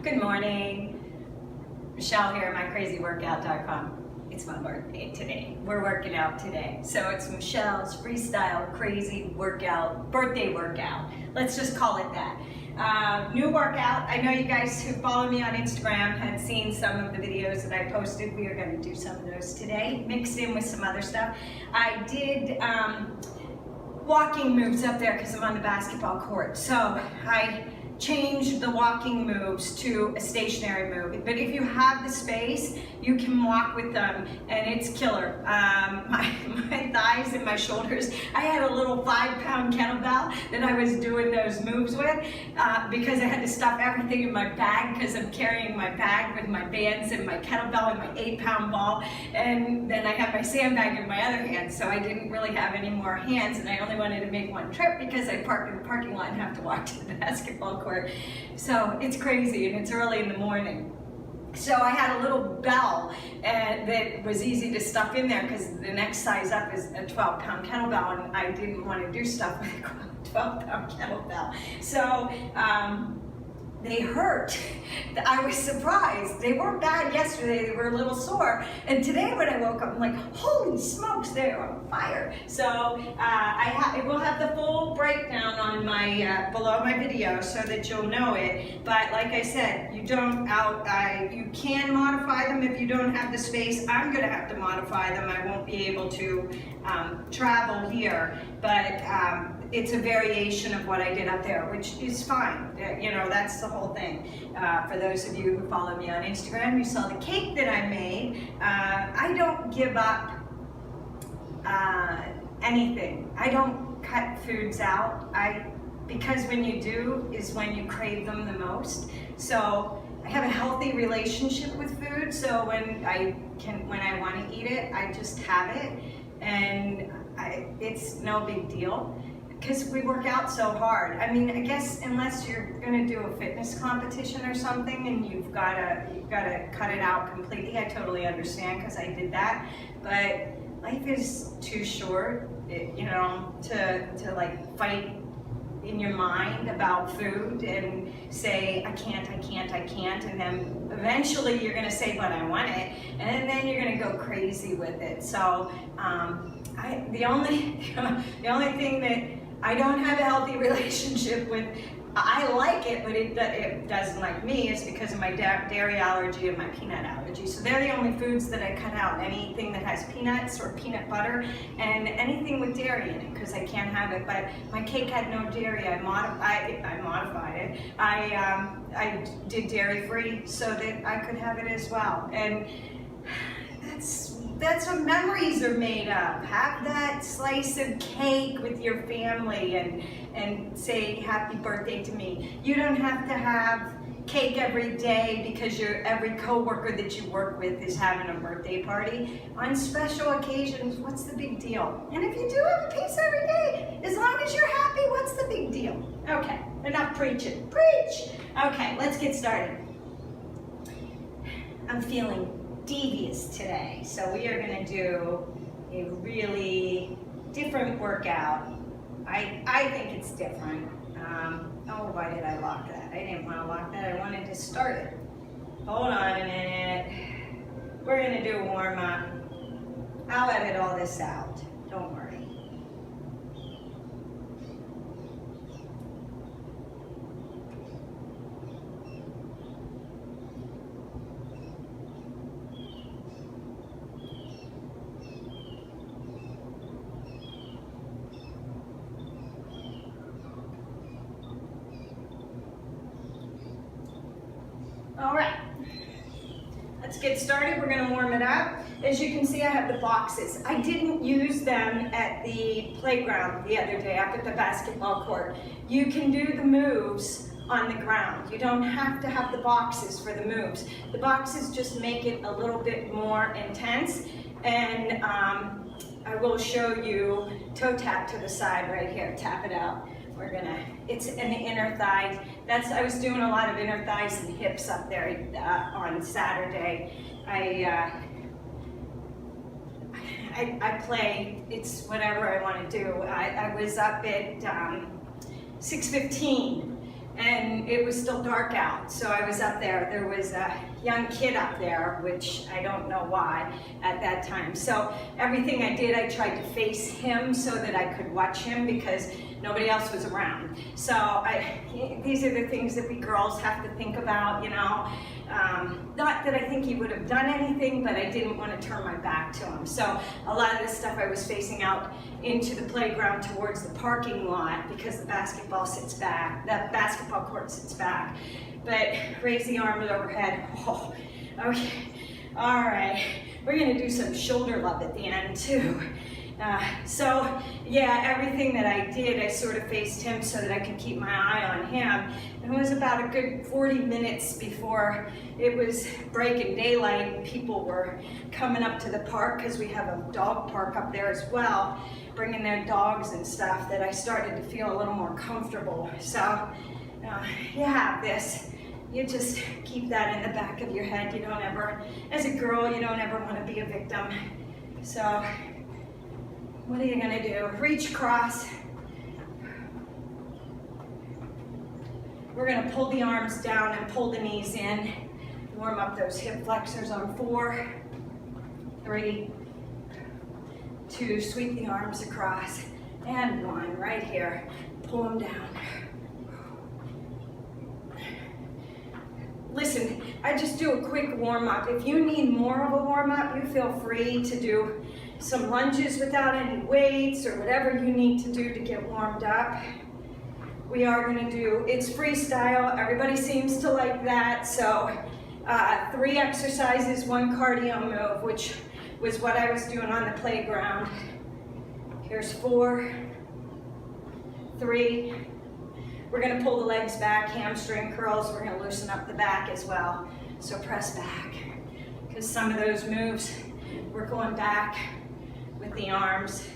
Good morning. Michele here, mycrazyworkout.com. It's my birthday today. We're working out today. So it's Michele's Freestyle Crazy Workout, birthday workout. Let's just call it that. New workout. I know you guys who follow me on Instagram had seen some of the videos that I posted. We are going to do some of those today, mixed in with some other stuff. I did walking moves up there because I'm on the basketball court. So I changed the walking moves to a stationary move. But if you have the space, you can walk with them, and it's killer. My thighs and my shoulders, I had a little 5-pound kettlebell that I was doing those moves with because I had to stuff everything in my bag because I'm carrying my bag with my bands and my kettlebell and my 8-pound ball, and then I have my sandbag in my other hand, so I didn't really have any more hands, and I only wanted to make one trip because I park in the parking lot and have to walk to the basketball court. So it's crazy, and it's early in the morning. So I had a little bell that was easy to stuff in there because the next size up is a 12-pound kettlebell, and I didn't want to do stuff with a 12-pound kettlebell. So they hurt. I was surprised. They weren't bad yesterday, they were a little sore. And today when I woke up, I'm like, holy smokes, they're on fire. So we'll have the full breakdown on my below my video so that you'll know it. But like I said, you can modify them if you don't have the space. I'm gonna have to modify them. I won't be able to travel here, but it's a variation of what I did up there, which is fine. You know, that's the whole thing. For those of you who follow me on Instagram, you saw the cake that I made. I don't give up anything. I don't cut foods out. Because when you do is when you crave them the most. So I have a healthy relationship with food. So when I want to eat it, I just have it, and it's no big deal. Because we work out so hard. I mean, I guess unless you're gonna do a fitness competition or something and you've gotta cut it out completely, I totally understand because I did that. But life is too short, you know, to like fight in your mind about food and say, I can't, and then eventually you're gonna say, but I want it, and then you're gonna go crazy with it. So the only thing that I don't have a healthy relationship with, I like it, but it doesn't like me, is because of my dairy allergy and my peanut allergy. So they're the only foods that I cut out. Anything that has peanuts or peanut butter, and anything with dairy in it, because I can't have it. But my cake had no dairy. I modified it. I did dairy free so that I could have it as well. And that's what memories are made of. Have that slice of cake with your family and say happy birthday to me. You don't have to have cake every day because every coworker that you work with is having a birthday party. On special occasions, what's the big deal? And if you do have a piece every day, as long as you're happy, what's the big deal? Okay, enough preaching. Preach! Okay, let's get started. I'm feeling devious today, so we are going to do a really different workout. I think it's different. Oh, why did I lock that? I didn't want to lock that. I wanted to start it. Hold on a minute. We're going to do a warm-up. I'll edit all this out. Don't worry. All right, let's get started. We're gonna warm it up. As you can see, I have the boxes. I didn't use them at the playground the other day up at the basketball court. You can do the moves on the ground. You don't have to have the boxes for the moves. The boxes just make it a little bit more intense, and I will show you toe tap to the side right here. Tap it out. It's in the inner thighs. I was doing a lot of inner thighs and hips up there on Saturday. I play, it's whatever I want to do. I was up at 6:15 and it was still dark out, so I was up there. There was a young kid up there, which I don't know why at that time. So everything I did, I tried to face him so that I could watch him because nobody else was around. So these are the things that we girls have to think about, you know. Not that I think he would have done anything, but I didn't want to turn my back to him. So a lot of this stuff I was facing out into the playground towards the parking lot because the basketball sits back, that basketball court sits back. But raise the arms overhead. Oh, okay. All right. We're going to do some shoulder love at the end too. So yeah, everything that I did, I sort of faced him so that I could keep my eye on him. It was about a good 40 minutes before it was breaking daylight and people were coming up to the park because we have a dog park up there as well, bringing their dogs and stuff, that I started to feel a little more comfortable. So you have this. You just keep that in the back of your head. You don't ever, as a girl, you don't ever want to be a victim. So what are you gonna do? Reach across. We're gonna pull the arms down and pull the knees in. Warm up those hip flexors on 4, 3, 2, sweep the arms across, and 1, right here. Pull them down. Listen, I just do a quick warm up. If you need more of a warm up, you feel free to do some lunges without any weights or whatever you need to do to get warmed up. We are going to do, it's freestyle. Everybody seems to like that. So 3 exercises, 1 cardio move, which was what I was doing on the playground. Here's 4, 3. We're going to pull the legs back, hamstring curls. We're going to loosen up the back as well. So press back, because some of those moves, we're going back with the arms.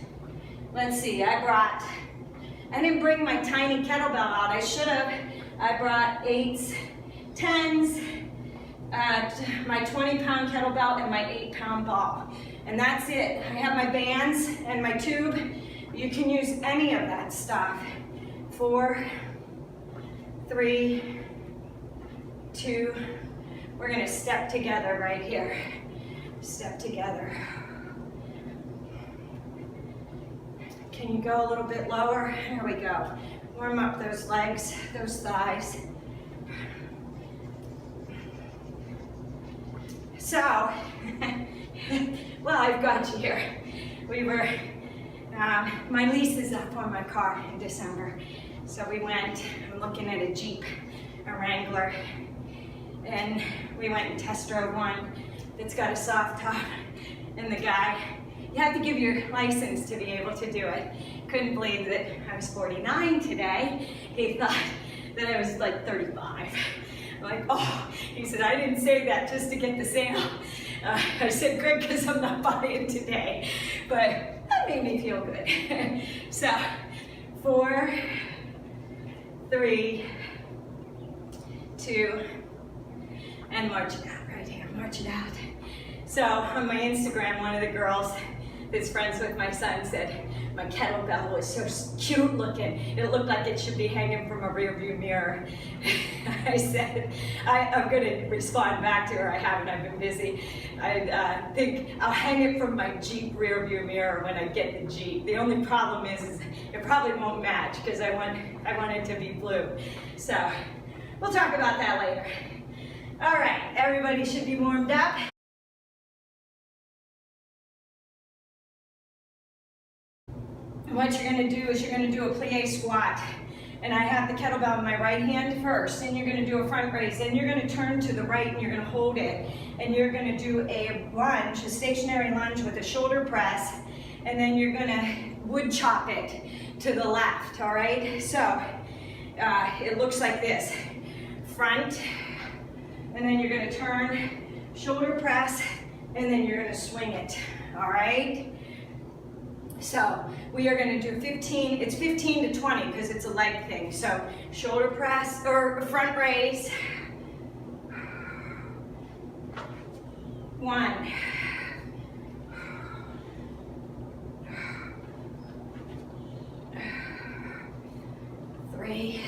Let's see, I didn't bring my tiny kettlebell out. I should have. I brought 8s, 10s, my 20-pound kettlebell and my 8-pound ball. And that's it. I have my bands and my tube. You can use any of that stuff. 4, 3, 2. We're gonna step together right here. Step together. Can you go a little bit lower? Here we go. Warm up those legs, those thighs. So, well, I've got you here. My lease is up on my car in December. So we went, I'm looking at a Jeep, a Wrangler, and we went and test drove one that's got a soft top, and the guy, you have to give your license to be able to do it. Couldn't believe that I was 49 today. He thought that I was like 35. I'm like, oh, he said, I didn't say that just to get the sale. I said, good, because I'm not buying today. But that made me feel good. So, 4, 3, 2, and march it out right here, march it out. So on my Instagram, one of the girls that's friends with my son said, my kettlebell was so cute looking. It looked like it should be hanging from a rear view mirror. I said, I'm gonna respond back to her. I haven't, I've been busy. I think I'll hang it from my Jeep rear view mirror when I get the Jeep. The only problem is it probably won't match because I want it to be blue. So we'll talk about that later. All right, everybody should be warmed up. What you're going to do is you're going to do a plie squat. And I have the kettlebell in my right hand first. And you're going to do a front raise. Then you're going to turn to the right and you're going to hold it. And you're going to do a lunge, a stationary lunge with a shoulder press. And then you're going to wood chop it to the left, all right? So it looks like this. Front, and then you're going to turn, shoulder press, and then you're going to swing it, all right? So we are going to do 15, it's 15 to 20 because it's a leg thing. So shoulder press or front raise. 1. 3.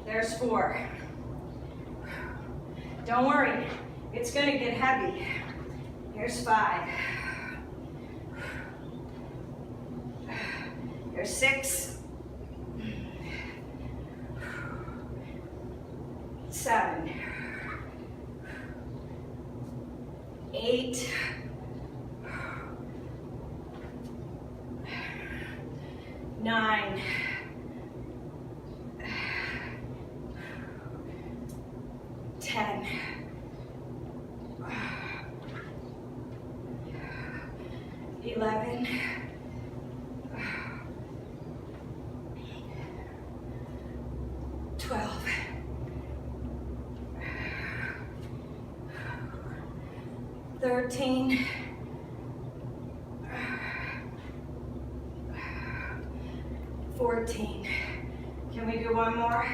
There's 4. Don't worry, it's gonna get heavy. Here's 5. Here's 6. 7. 8. 9. 10. 11. 12. 13. 14. Can we do one more?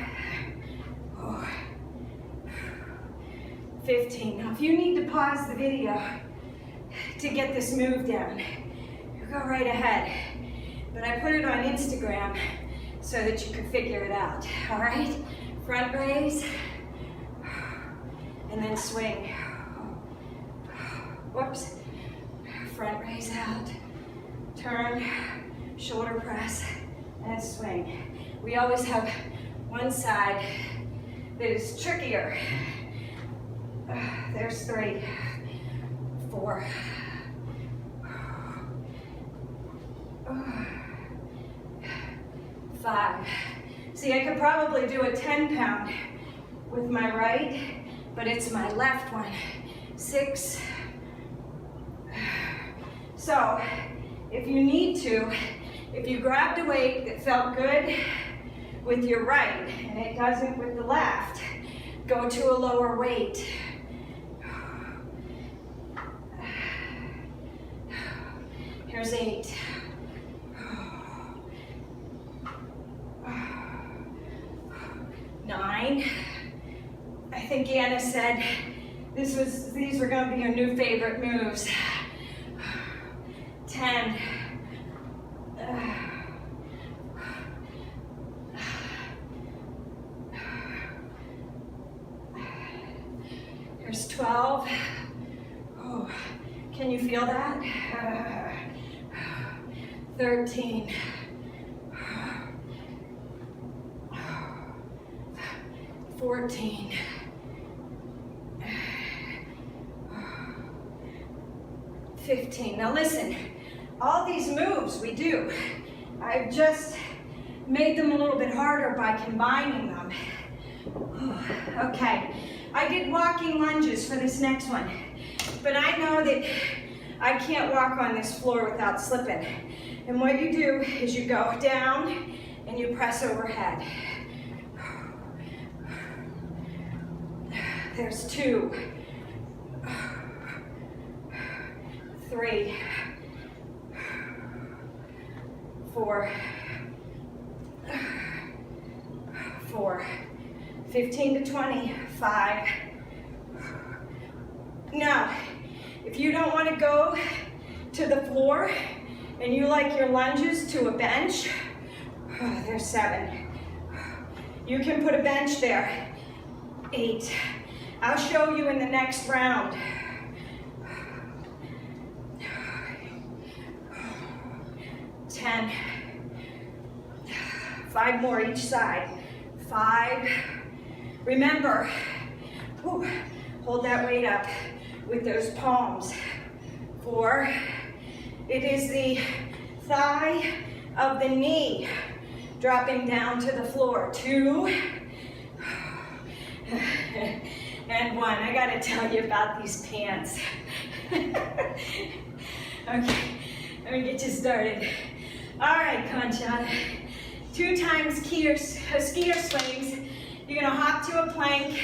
15. Now, if you need to pause the video to get this move down, you go right ahead. But I put it on Instagram so that you can figure it out. All right? Front raise, and then swing. Whoops. Front raise out, turn, shoulder press, and swing. We always have one side that is trickier. There's 3, 4, 5. See, I could probably do a 10-pound with my right, but it's my left one. 6. So, if you need to, if you grabbed a weight that felt good with your right and it doesn't with the left, go to a lower weight. Here's 8. 9. I think Anna said these were going to be your new favorite moves. 10. Here's 12. Oh, can you feel that? 13. 14. 15. Now listen, all these moves we do, I've just made them a little bit harder by combining them. Okay, I did walking lunges for this next one, but I know that I can't walk on this floor without slipping. And what you do is you go down and you press overhead. There's 2, 3, 4, 15 to 20, 5. Now, if you don't want to go to the floor and you like your lunges to a bench, there's 7. You can put a bench there. 8. I'll show you in the next round. 10. 5 more each side. 5. Remember, hold that weight up with those palms. 4. It is the thigh of the knee dropping down to the floor. 2. And 1. I gotta tell you about these pants. Okay, let me get you started. All right, Conchata. 2 times skier swings. You're gonna hop to a plank.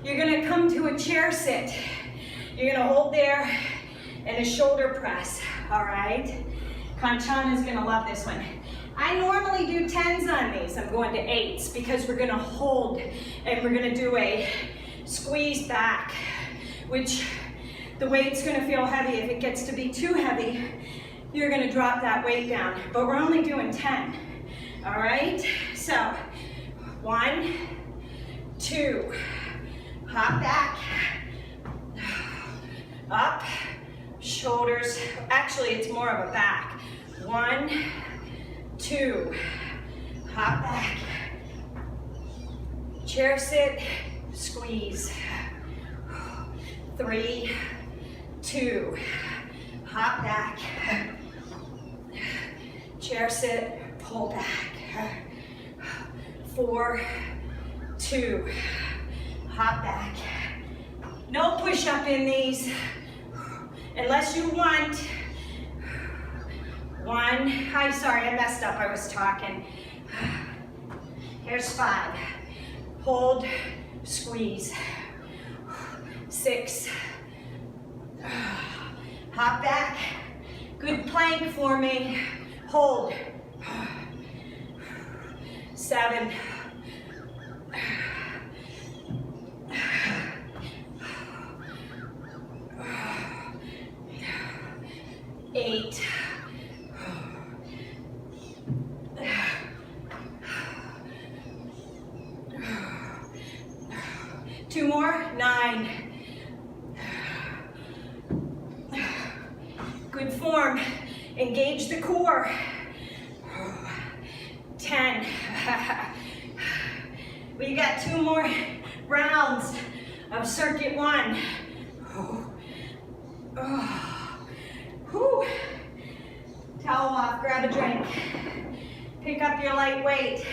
You're gonna come to a chair sit. You're gonna hold there and a shoulder press, all right? Conchana's gonna love this one. I normally do 10s on these. I'm going to 8s because we're gonna hold and we're gonna do a squeeze back, which the weight's gonna feel heavy. If it gets to be too heavy, you're gonna drop that weight down, but we're only doing 10, all right? So, 1, 2. Hop back. Up. Shoulders. Actually, it's more of a back. 1, 2. Hop back. Chair sit. Squeeze. 3, 2. Hop back. Chair sit. Pull back. 4, 2. Hop back. No push up in these unless you want. 1. I'm sorry, I messed up. I was talking. Here's 5. Hold, squeeze. 6. Hop back. Good plank for me. Hold. 7. 8. 2 more. 9. Good form. Engage the core. 10. We got 2 more rounds of circuit 1. Whew. Towel off, grab a drink. Pick up your light weight.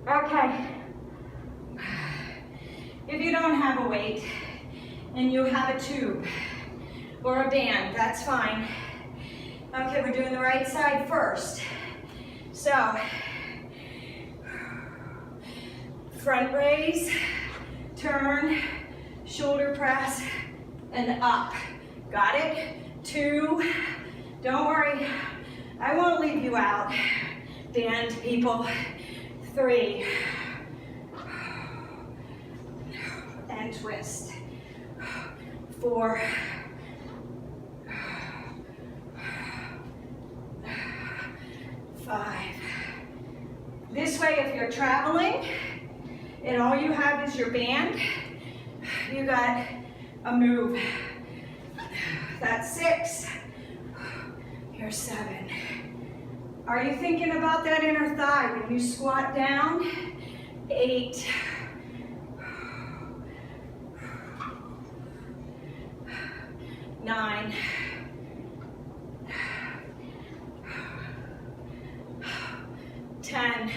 Okay. If you don't have a weight and you have a tube or a band, that's fine. Okay, we're doing the right side first. So, front raise, turn, shoulder press, and up. Got it? 2. Don't worry, I won't leave you out. Band, people. 3. And twist. 4. 5. This way, if you're traveling and all you have is your band, you got a move. That's 6. Here's 7. Are you thinking about that inner thigh when you squat down? 8. 9. 10.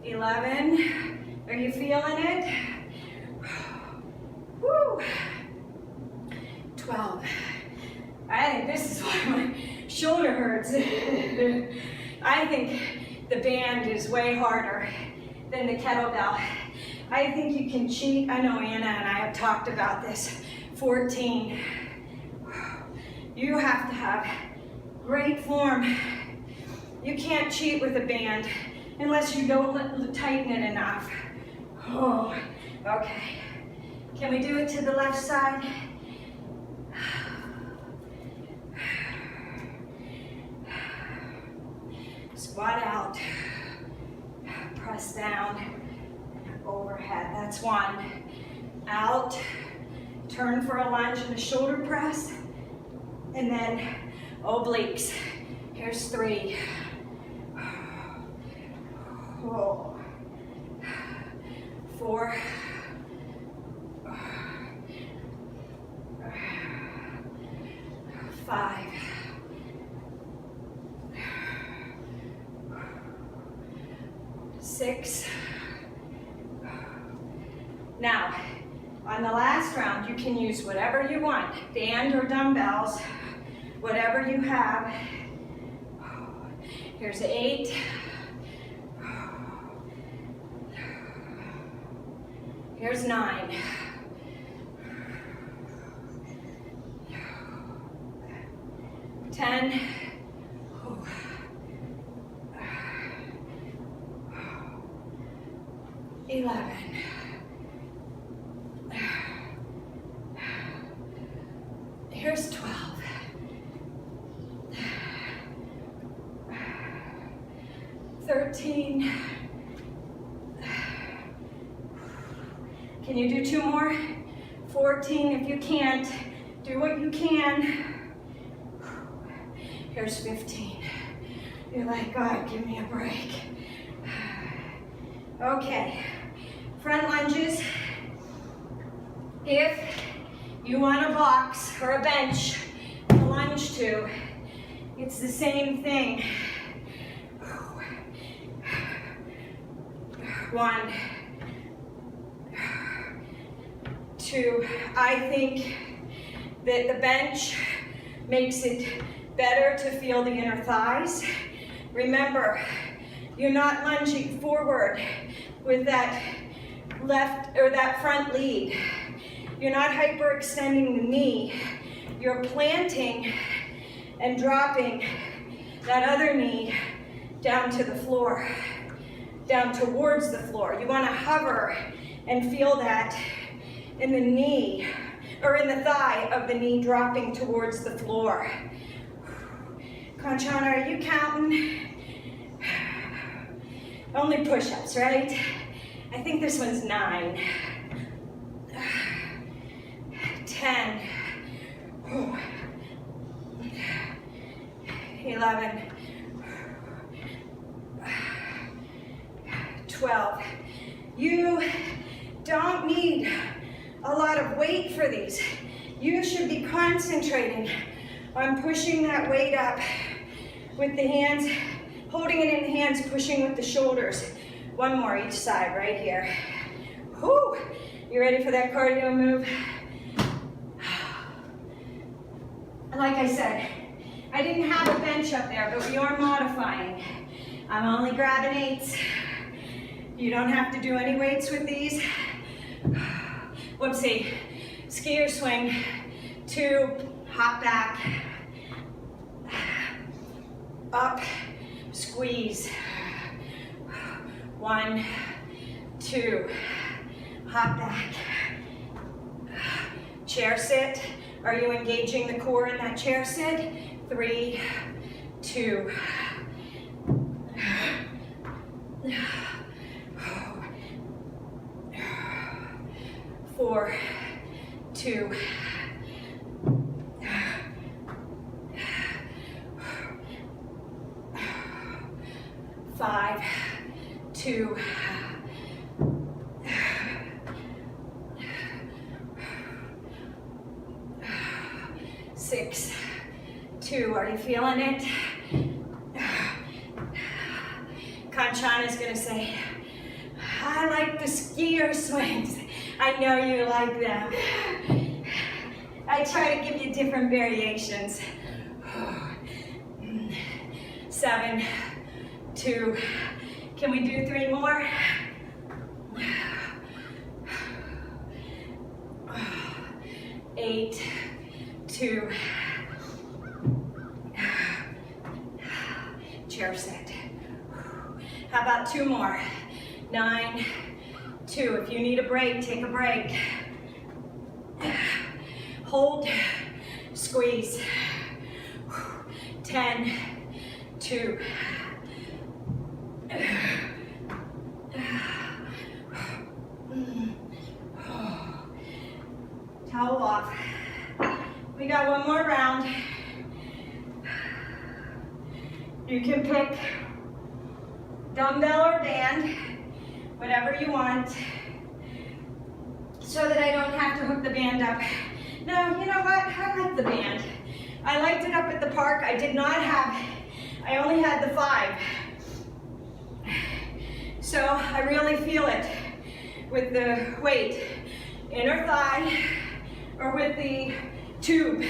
11. Are you feeling it? Woo. 12. I think this is why my shoulder hurts. I think the band is way harder than the kettlebell. I think you can cheat. I know Anna and I have talked about this. 14. You have to have great form. You can't cheat with a band unless you don't tighten it enough. Oh, okay. Can we do it to the left side? Squat out, press down, overhead, that's 1. Out, turn for a lunge and a shoulder press, and then obliques. Here's 3. Oh. 4. 5. 6. Now, on the last round, you can use whatever you want, band or dumbbells, whatever you have. Here's 8. Here's 9. 10. 11. Here's 12. 13. Can you do 2 more? 14. If you can't, do what you can. Here's 15. You're like, God, give me a break. Okay, front lunges. If you want a box or a bench to lunge to, it's the same thing. 1, 2. I think that the bench makes it better to feel the inner thighs. Remember, you're not lunging forward with that left or that front lead. You're not hyperextending the knee. You're planting and dropping that other knee down to the floor, down towards the floor. You want to hover and feel that in the knee, or in the thigh of the knee dropping towards the floor. Conchana, are you counting? Only push-ups, right? I think this one's 9. 10. 11. 12. You don't need a lot of weight for these. You should be concentrating on pushing that weight up with the hands, holding it in the hands, pushing with the shoulders. 1 more each side right here. Whew. You ready for that cardio move? Like I said, I didn't have a bench up there, but we are modifying. I'm only grabbing 8s. You don't have to do any weights with these. Whoopsie. Skier swing. 2, hop back. Up, squeeze. 1, 2, hop back. Chair sit. Are you engaging the core in that chair sit? 3, 2. 4, 2. 5, 2. 6, 2. Are you feeling it? Conchana's gonna say, I like the skier swings. I know you like them. I try to give you different variations. 7, 2. Can we do 3 more? 8, 2. Chair sit. How about 2 more? 9, 2. If you need a break, take a break. Hold, squeeze. 10, 2. Towel off. We got 1 more round. You can pick dumbbell or band, whatever you want, so that I don't have to hook the band up. No, you know what? I like the band. I liked it up at the park. I only had the 5. So I really feel it with the weight, inner thigh, or with the tube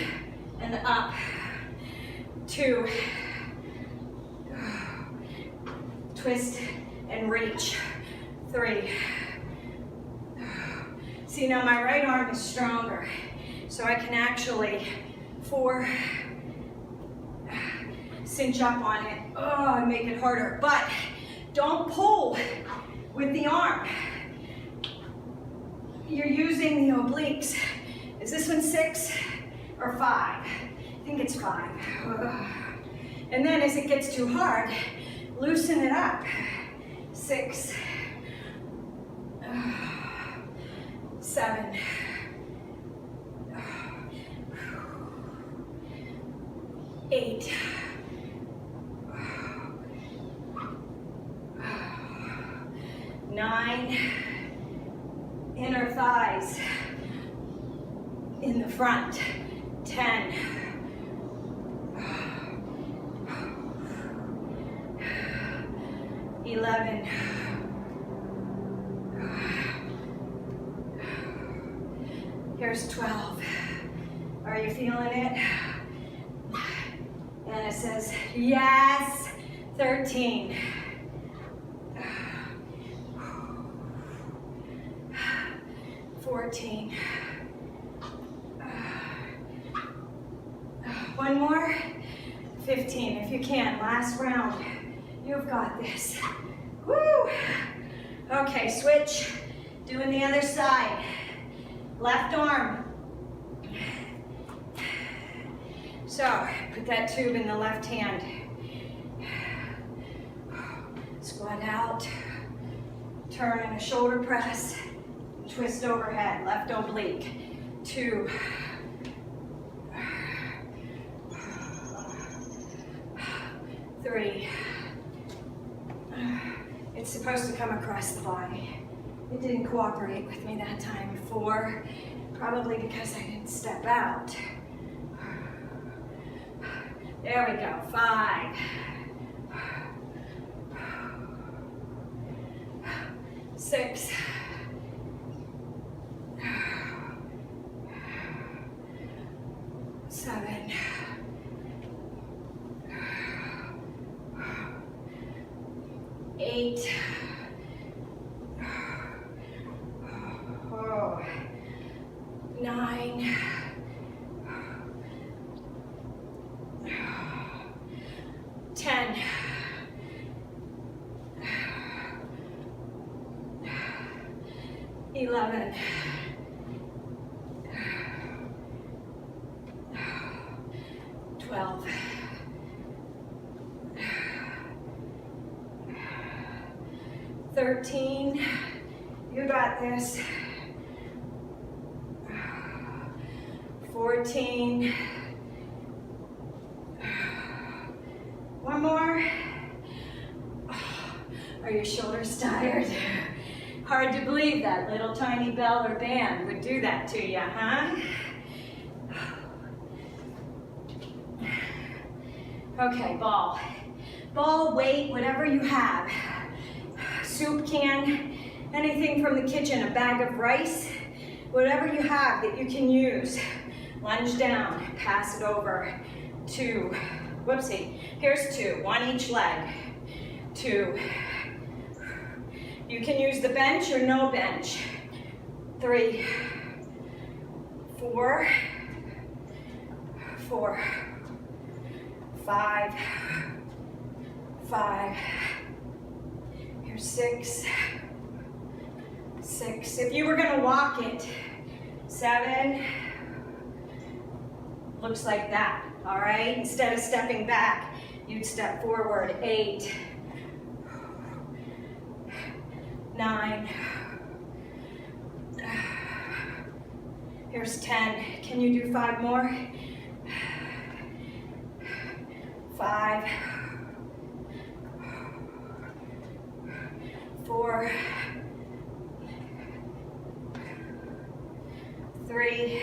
and the up. 2. Twist and reach. 3. See, now my right arm is stronger, so I can actually 4, cinch up on it, and make it harder. But don't pull with the arm. You're using the obliques. Is this one 6 or 5? I think it's 5. And then as it gets too hard, loosen it up. 6, 7, 8, 9, inner thighs in the front, 10, 11, 12. Are you feeling it? And it says, yes. 13. 14. One more. 15. If you can, last round. You've got this. Woo! Okay, switch. Doing the other side. Left arm. So, put that tube in the left hand. Squat out. Turn in a shoulder press. Twist overhead. Left oblique. 2. 3. It's supposed to come across the body. It didn't cooperate with me that time. 4, probably because I didn't step out. There we go. 5. 6. 7. 8. 9. 10. 11. 12. 13. You got this. 14. One more. Are your shoulders tired? Hard to believe that little tiny bell or band would do that to you, huh? Okay, ball. Ball, weight, whatever you have. Soup can, anything from the kitchen, a bag of rice, whatever you have that you can use. Lunge down, pass it over. 2, whoopsie, here's 2, 1 each leg. 2. You can use the bench or no bench. 3, 4, 4, 5, 5. Here's 6, 6. If you were gonna walk it, 7, looks like that, all right? Instead of stepping back, you'd step forward. 8, 9, here's 10. Can you do 5 more? 5, 4, 3,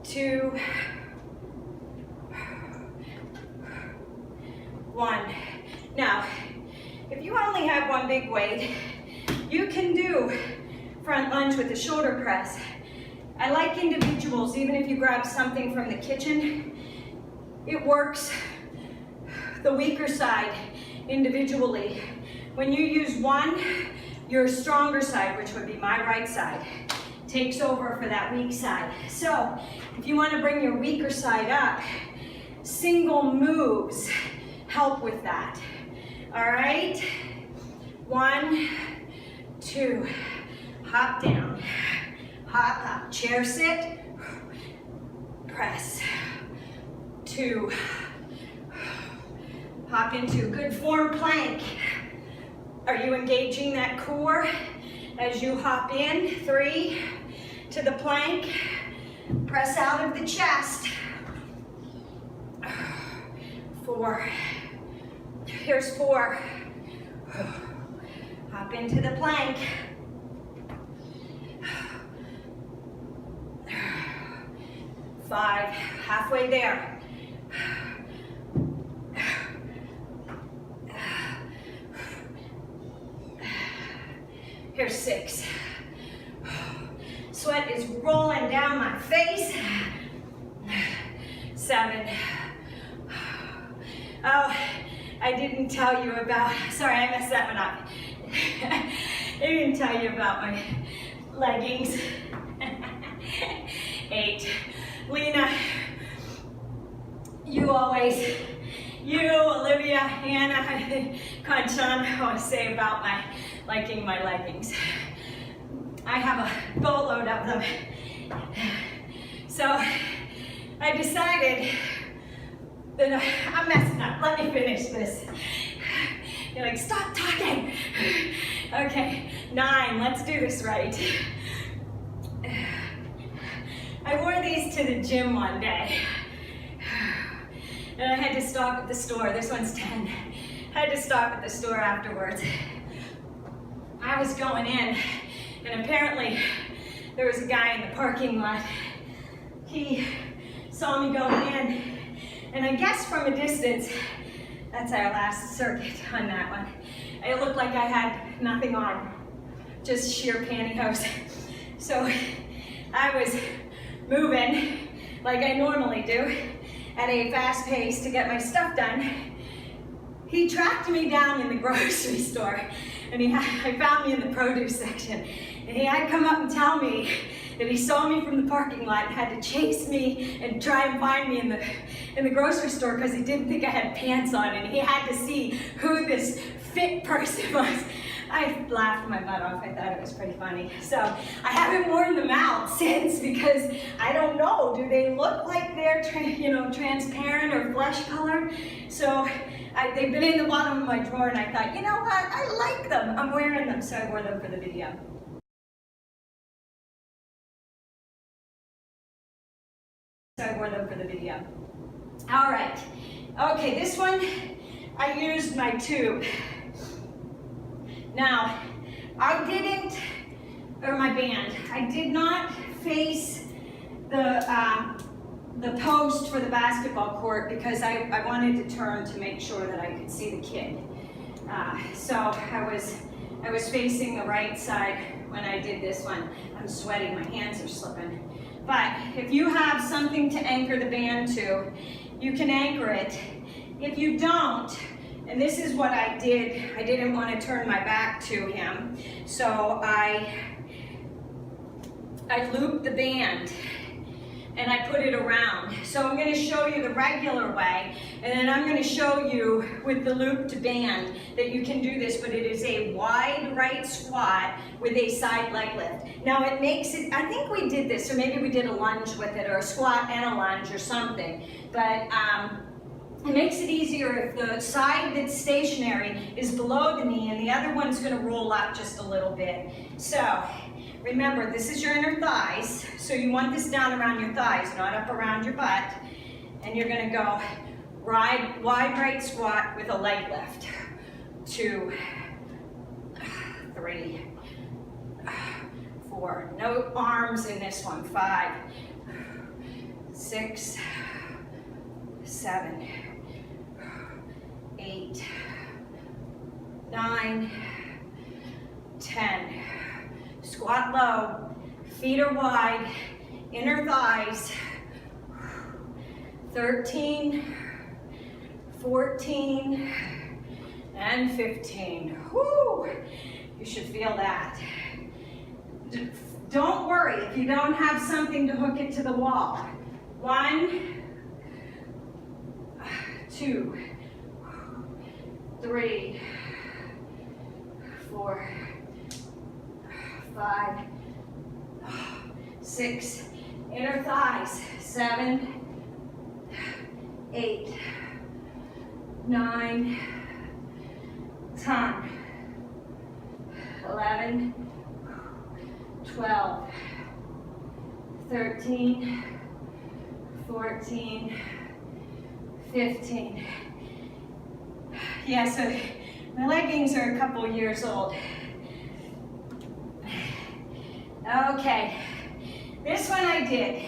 2, 1. Now, if you only have one big weight, you can do front lunge with the shoulder press. I like individuals, even if you grab something from the kitchen, it works the weaker side individually. When you use one, your stronger side, which would be my right side, takes over for that weak side. So if you want to bring your weaker side up, single moves help with that. All right? 1, 2, hop down, hop, hop, chair sit, press, 2. Hop into a good form plank. Are you engaging that core as you hop in? 3, to the plank. Press out of the chest. 4. Here's 4. Hop into the plank. 5, halfway there. Here's 6. Sweat is rolling down my face. 7. Oh, I didn't tell you about, sorry, I messed that one up. I didn't tell you about my leggings. 8. Lena, you, Olivia, Hannah, Kanchan, always say about my liking my leggings. I have a boatload of them. So I decided that I'm messing up. Let me finish this. You're like, stop talking. Okay, 9, let's do this right. I wore these to the gym one day. And I had to stop at the store. This one's 10. I had to stop at the store afterwards. I was going in, and apparently there was a guy in the parking lot. He saw me going in, and I guess from a distance, that's our last circuit on that one. It looked like I had nothing on, just sheer pantyhose. So I was moving like I normally do at a fast pace to get my stuff done. He tracked me down in the grocery store, and I found me in the produce section, and he had come up and tell me that he saw me from the parking lot and had to chase me and try and find me in the grocery store because he didn't think I had pants on, and he had to see who this fit person was. I laughed my butt off. I thought it was pretty funny. So I haven't worn them out since because I don't know. Do they look like they're transparent or flesh colored? So they've been in the bottom of my drawer, and I thought, you know what? I like them. I'm wearing them, so I wore them for the video. All right. Okay, this one, I used my tube. Now, my band, I did not face the post for the basketball court because I wanted to turn to make sure that I could see the kid. So I was facing the right side when I did this one. I'm sweating, my hands are slipping. But if you have something to anchor the band to, you can anchor it. If you don't, and this is what I did, I didn't want to turn my back to him, so I looped the band and I put it around. So I'm going to show you the regular way, and then I'm going to show you with the looped band that you can do this, but it is a wide right squat with a side leg lift. Now it makes it, I think we did this, or maybe we did a lunge with it, or a squat and a lunge or something, but it makes it easier if the side that's stationary is below the knee and the other one's going to roll up just a little bit. So remember, this is your inner thighs, so you want this down around your thighs, not up around your butt. And you're going to go wide right squat with a leg lift. 2, 3, 4. No arms in this one. 5, 6, 7, 8, 9, 10. Squat low, feet are wide, inner thighs. 13, 14, and 15. Whoo! You should feel that. Don't worry if you don't have something to hook it to the wall. 1, 2, 3, 4, 5, 6, inner thighs. 7, 8, 9, 10, 11, 12, 13, 14, 15. Yeah, so my leggings are a couple years old. Okay, this one I did.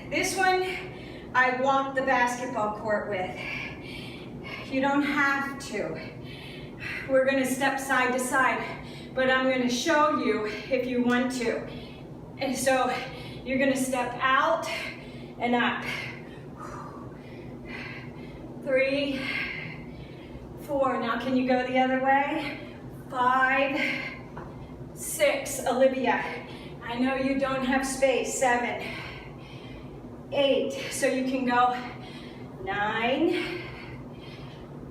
This one I walked the basketball court with. You don't have to. We're gonna step side to side, but I'm gonna show you if you want to. And so you're gonna step out and up. 3, 4, now can you go the other way? 5, 6, Olivia, I know you don't have space. 7, 8, so you can go 9,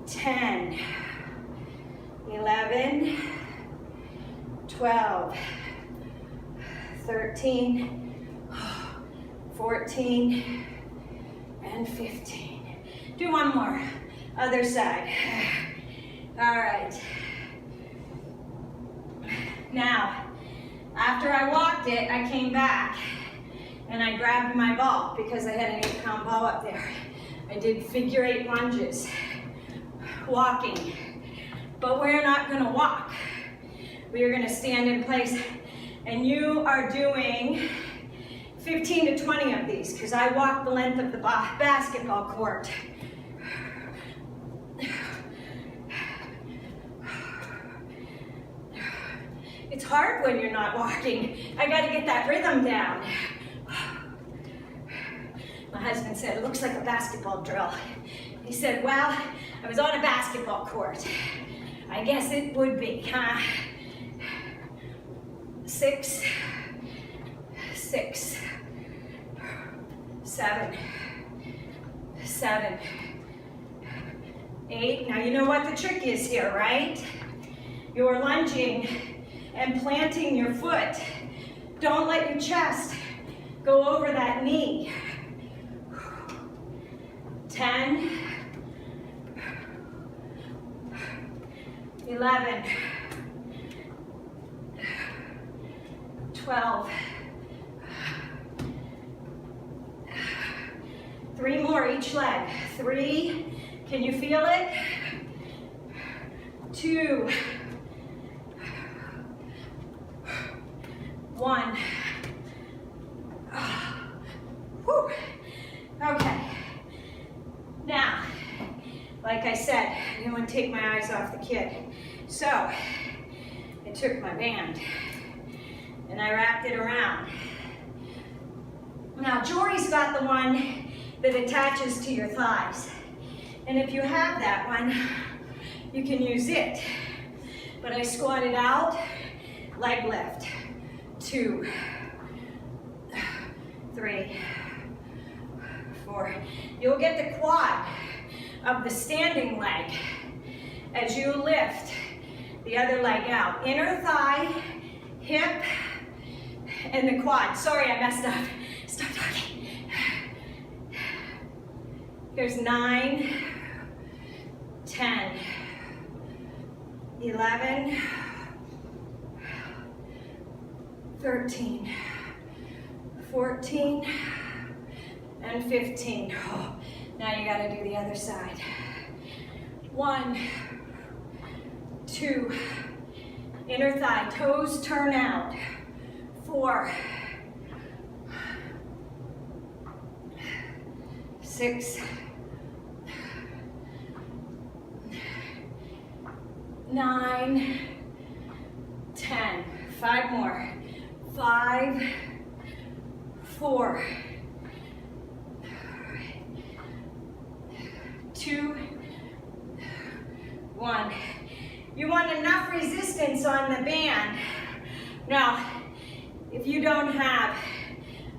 10, 11, 12, 13, 14, and 15. Do one more, other side. All right. Now, after I walked it, I came back and I grabbed my ball because I had an 8-pound ball up there. I did figure 8 lunges, walking. But we're not gonna walk. We are gonna stand in place, and you are doing 15 to 20 of these because I walk the length of the basketball court. It's hard when you're not walking. I gotta get that rhythm down. My husband said, it looks like a basketball drill. He said, well, I was on a basketball court. I guess it would be, huh? 6, 6, 7, 7, 8. Now you know what the trick is here, right? You're lunging and planting your foot. Don't let your chest go over that knee. 10, 11, 12, 3 more each leg. 3, can you feel it? 2, 1. Whew. Okay. Now, like I said, I didn't want to take my eyes off the kid. So, I took my band and I wrapped it around. Now, Jory's got the one that attaches to your thighs. And if you have that one, you can use it. But I squatted out, leg lift. 2, 3, 4. You'll get the quad of the standing leg as you lift the other leg out. Inner thigh, hip, and the quad. Sorry, I messed up. Stop talking. Here's 9, 10, 11, 13, 14, and 15. Oh, now you gotta do the other side. 1, 2, inner thigh, toes turn out. 4, 6, 9, 10. 5 more. 5, 4, 2, 1. You want enough resistance on the band. Now, if you don't have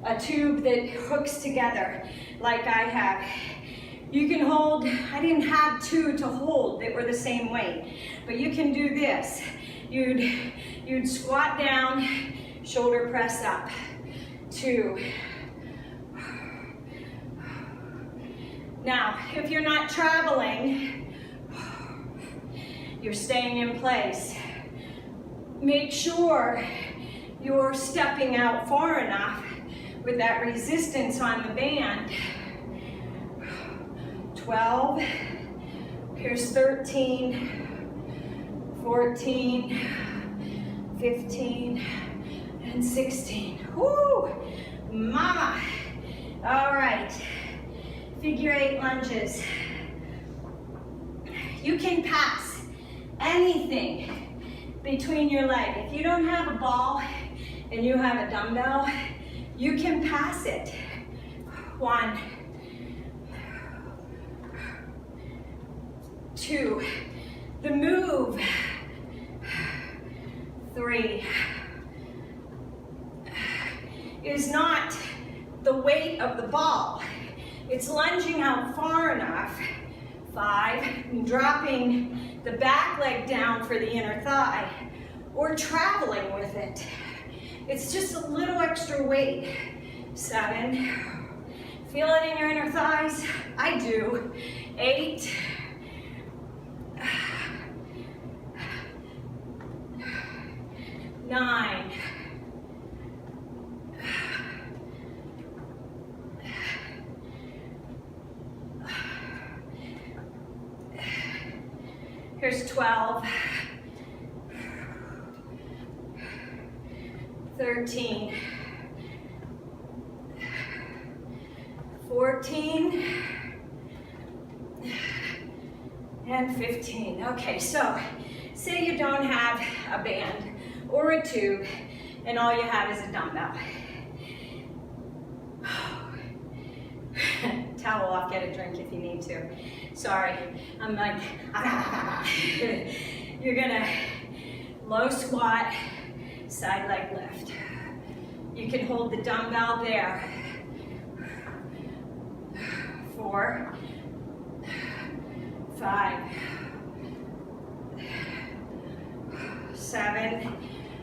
a tube that hooks together like I have, you can hold, I didn't have 2 to hold that were the same weight, but you can do this. You'd squat down, shoulder press up. 2, Now, if you're not traveling, you're staying in place. Make sure you're stepping out far enough with that resistance on the band. 12, here's 13, 14, 15, and 16. Woo! Mama! All right, figure 8 lunges. You can pass anything between your leg. If you don't have a ball and you have a dumbbell, you can pass it. 1, 2, the move. 3, is not the weight of the ball. It's lunging out far enough. 5, dropping the back leg down for the inner thigh, or traveling with it. It's just a little extra weight. 7, feel it in your inner thighs? I do. 8, 9, 12, 13, 14, and 15. Okay, so say you don't have a band or a tube and all you have is a dumbbell. Towel off, get a drink if you need to. Sorry, I'm like, You're gonna low squat, side leg lift. You can hold the dumbbell there. 4, 5, 7.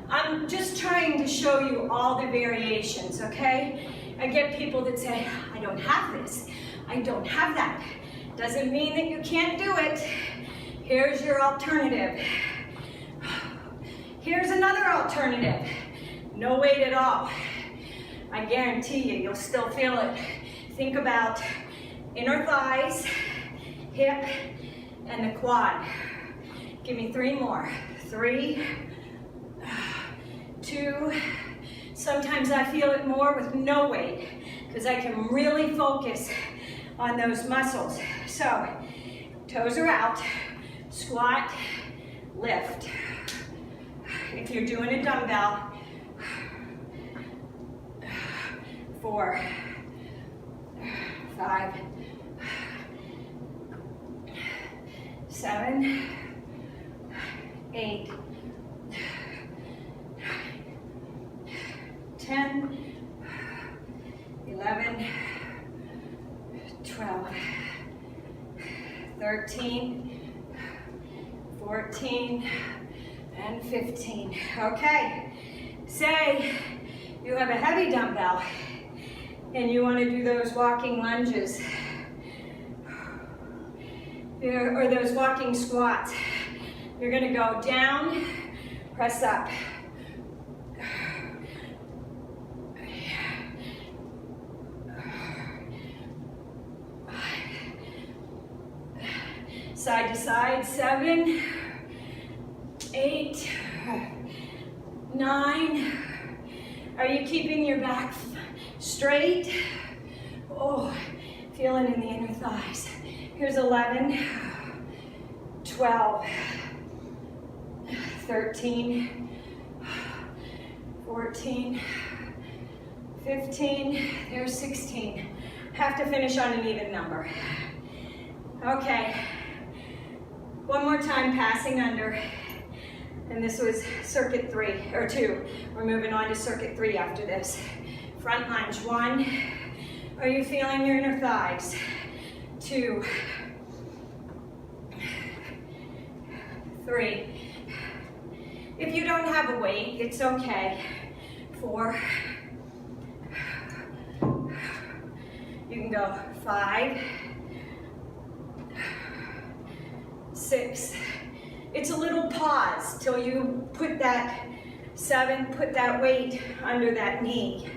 I'm just trying to show you all the variations, okay? I get people that say, I don't have this, I don't have that. Doesn't mean that you can't do it. Here's your alternative. Here's another alternative. No weight at all. I guarantee you, you'll still feel it. Think about inner thighs, hip, and the quad. Give me 3 more. 3, 2, sometimes I feel it more with no weight because I can really focus on those muscles. So, toes are out, squat, lift. If you're doing a dumbbell, 4, 5, 7, 8, 10, 11, 12, 13, 14, and 15. Okay, say you have a heavy dumbbell and you want to do those walking lunges or those walking squats. You're going to go down, press up. Side to side, 7, 8, 9. Are you keeping your back straight? Oh, feel it in the inner thighs. Here's 11, 12, 13, 14, 15, there's 16. Have to finish on an even number. Okay. One more time, passing under. And this was circuit 3, or 2. We're moving on to circuit 3 after this. Front lunge, 1. Are you feeling your inner thighs? 2. 3. If you don't have a weight, it's okay. 4. You can go 5, 6. It's a little pause till you put that 7, put that weight under that knee.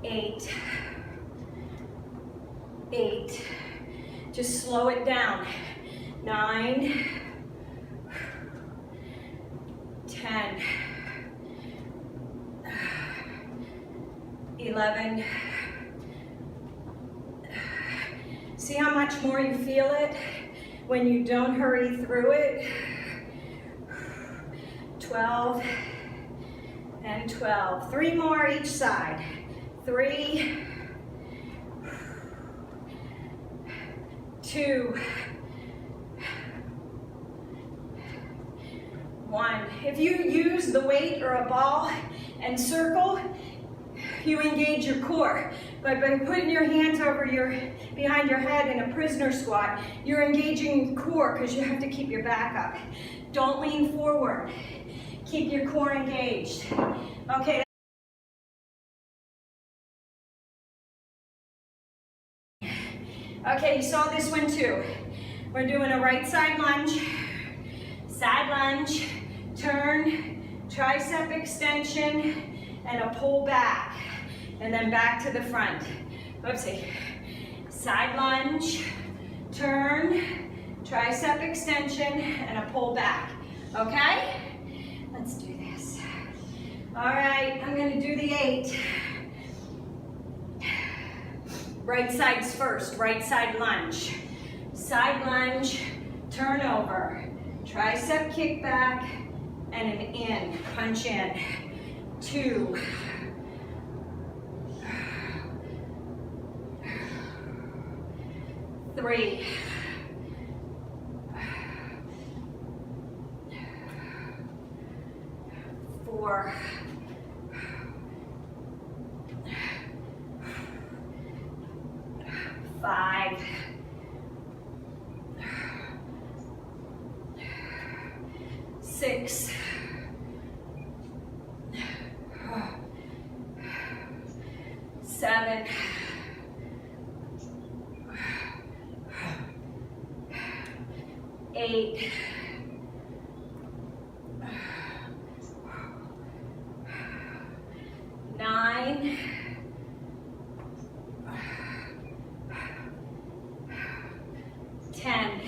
8. 8. Just slow it down. 9. 10. 11. See how much more you feel it when you don't hurry through it? 12 and 12. 3 more each side. 3, 2, 1. If you use the weight or a ball and circle, you engage your core. But by putting your hands over behind your head in a prisoner squat, you're engaging your core because you have to keep your back up. Don't lean forward. Keep your core engaged. Okay. Okay, you saw this one too. We're doing a right side lunge, turn, tricep extension, and a pull back. And then back to the front. Oopsie. Side lunge, turn, tricep extension, and a pull back. Okay? Let's do this. All right, I'm gonna do the 8. Right side's first, right side lunge. Side lunge, turn over. Tricep kick back, and an in, punch in. 2. 3. 4. 5. 6. 7. 8. 9. 10.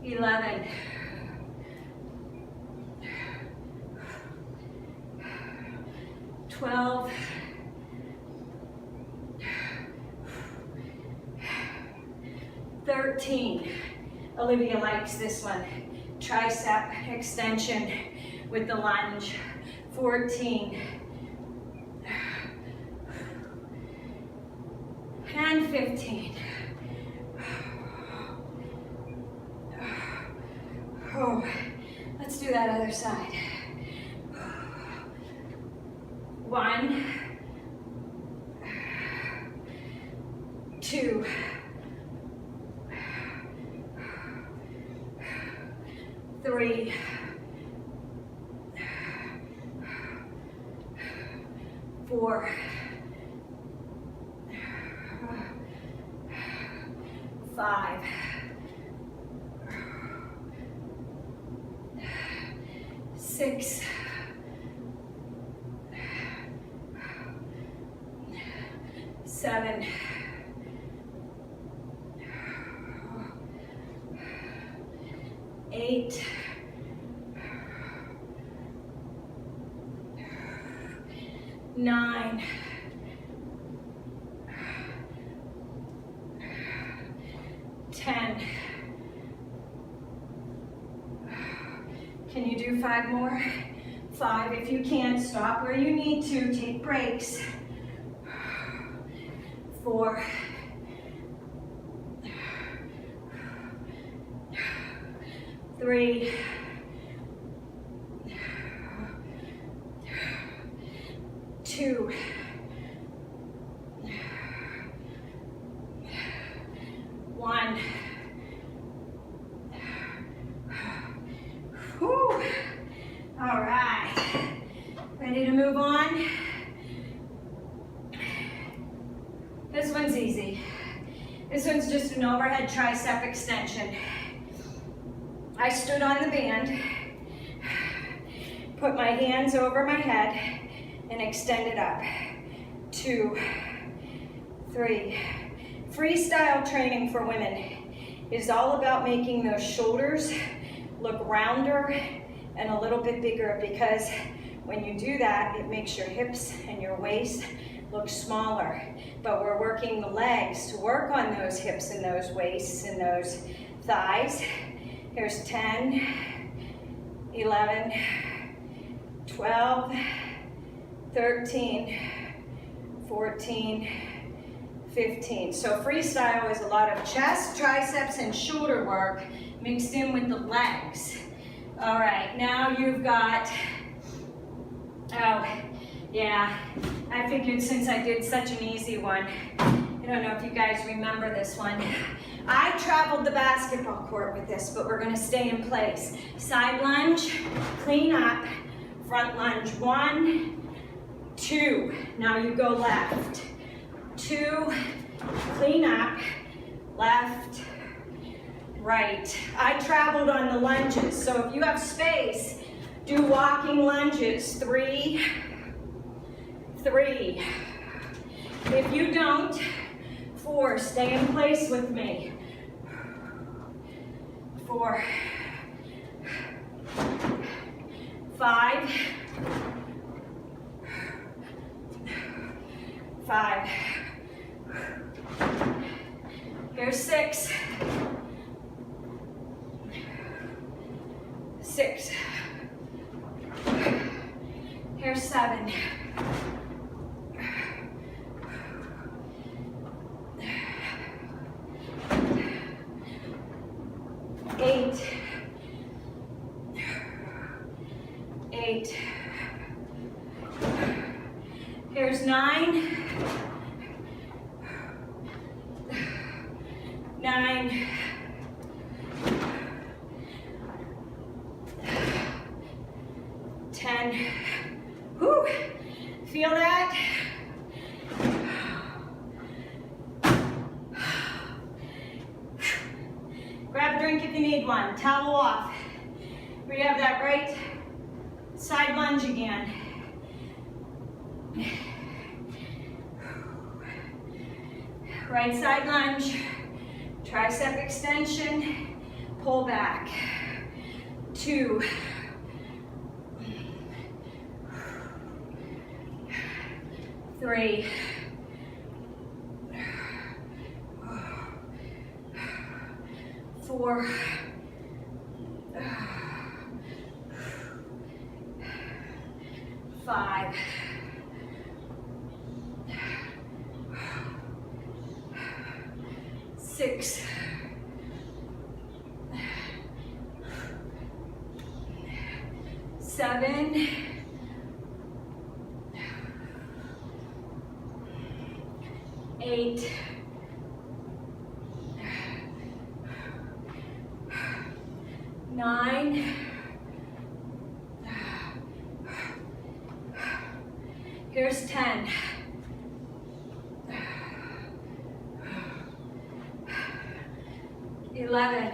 11. 12. 13. Olivia likes this one. Tricep extension with the lunge. 14. And 15. Oh, let's do that other side. 1, 2, 3, 4, 5, 6, 7, 8, 9, 10. Can you do 5 more? 5. If you can't, stop where you need to. Take breaks. 4. 3. 2. 1. Whew. All right. Ready to move on? was just an overhead tricep extension. I stood on the band, put my hands over my head, and extended up. 2, 3. Freestyle training for women is all about making those shoulders look rounder and a little bit bigger, because when you do that, it makes your hips and your waist look smaller. But we're working the legs to work on those hips and those waists and those thighs. Here's 10, 11, 12, 13, 14, 15. So freestyle is a lot of chest, triceps, and shoulder work mixed in with the legs. All right, now you've got, oh, yeah, I figured since I did such an easy one, I don't know if you guys remember this one. I traveled the basketball court with this, but we're gonna stay in place. Side lunge, clean up, front lunge, 1, 2. Now you go left. 2, clean up, left, right. I traveled on the lunges, so if you have space, do walking lunges. 3, 3. If you don't, 4, stay in place with me. 4, 5, 5. Here's 6, 6. Here's 7. 8. 8. Here's 9. 9. 10. Whew. Feel that? Grab a drink if you need one. Towel off. We have that right side lunge again. Right side lunge. Tricep extension. Pull back. 2. 3. 4. 5. 6. 7. 8. 9. Here's 10. 11.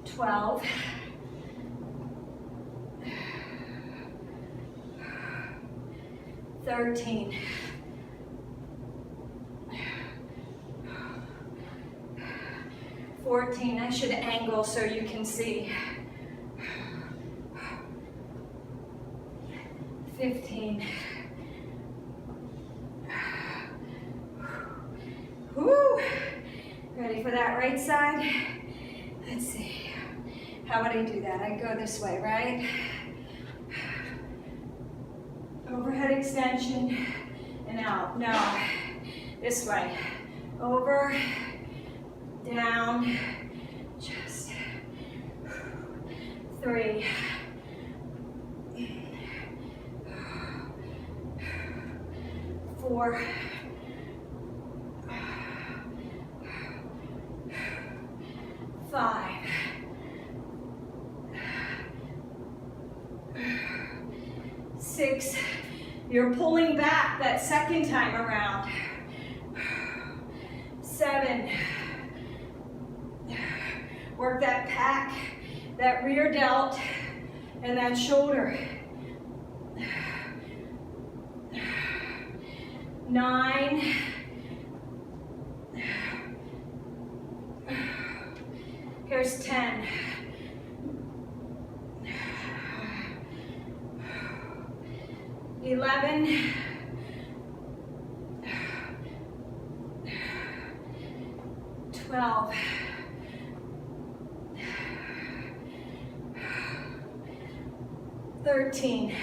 12. 13. 14. I should angle so you can see. 15. Woo! Ready for that right side? Let's see. How would I do that? I go this way, right? Overhead extension and out. No, this way. Over, down, just 3. 4. 5. 6. You're pulling back that second time around. 7. Work that pack, that rear delt, and that shoulder. 9. Here's 10. 11. 12. 13.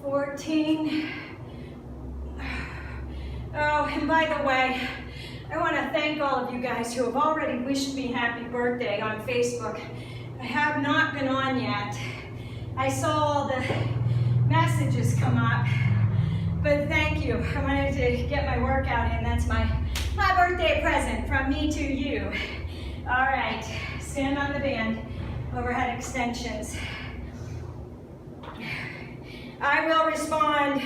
14. Oh, and by the way, I want to thank all of you guys who have already wished me happy birthday on Facebook. I have not been on yet. I saw all the messages come up, but thank you. I wanted to get my workout in. That's my birthday present from me to you. All right, stand on the band, overhead extensions. I will respond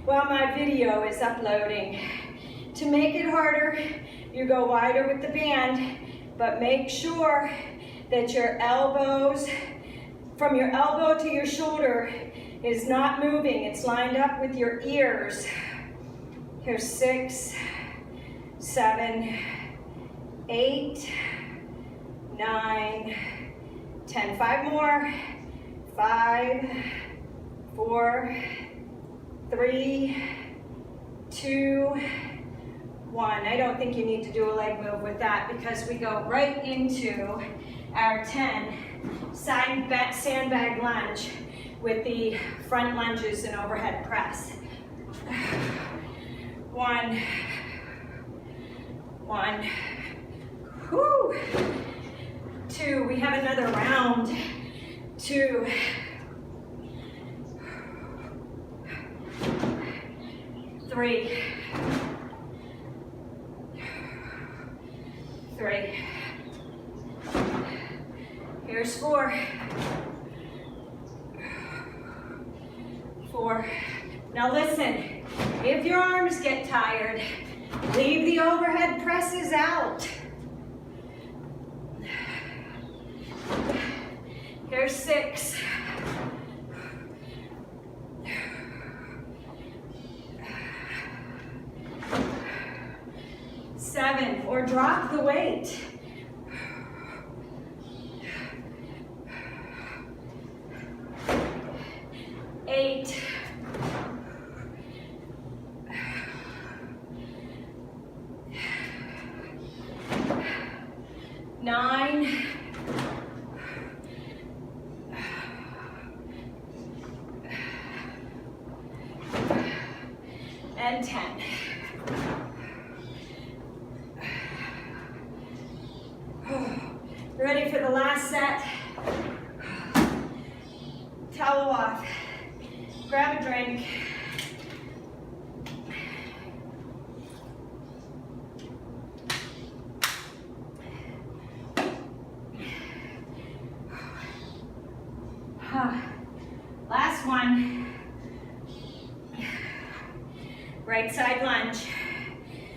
while my video is uploading. To make it harder, you go wider with the band, but make sure that your elbows, from your elbow to your shoulder, is not moving. It's lined up with your ears. Here's 6, 7, 8, 9, 10. 5 more. 5, 4, 3, 2, 1. I don't think you need to do a leg move with that because we go right into our 10 sandbag lunge with the front lunges and overhead press. 1, 1, whoo. 2, we have another round. 2, 3, 3. Here's 4, 4. Now listen, if your arms get tired, leave the overhead presses out. Here's 6. 7, or drop the weight. 8. 9. 10. Ready for the last set? Towel off. Grab a drink. Last one. Right side lunge.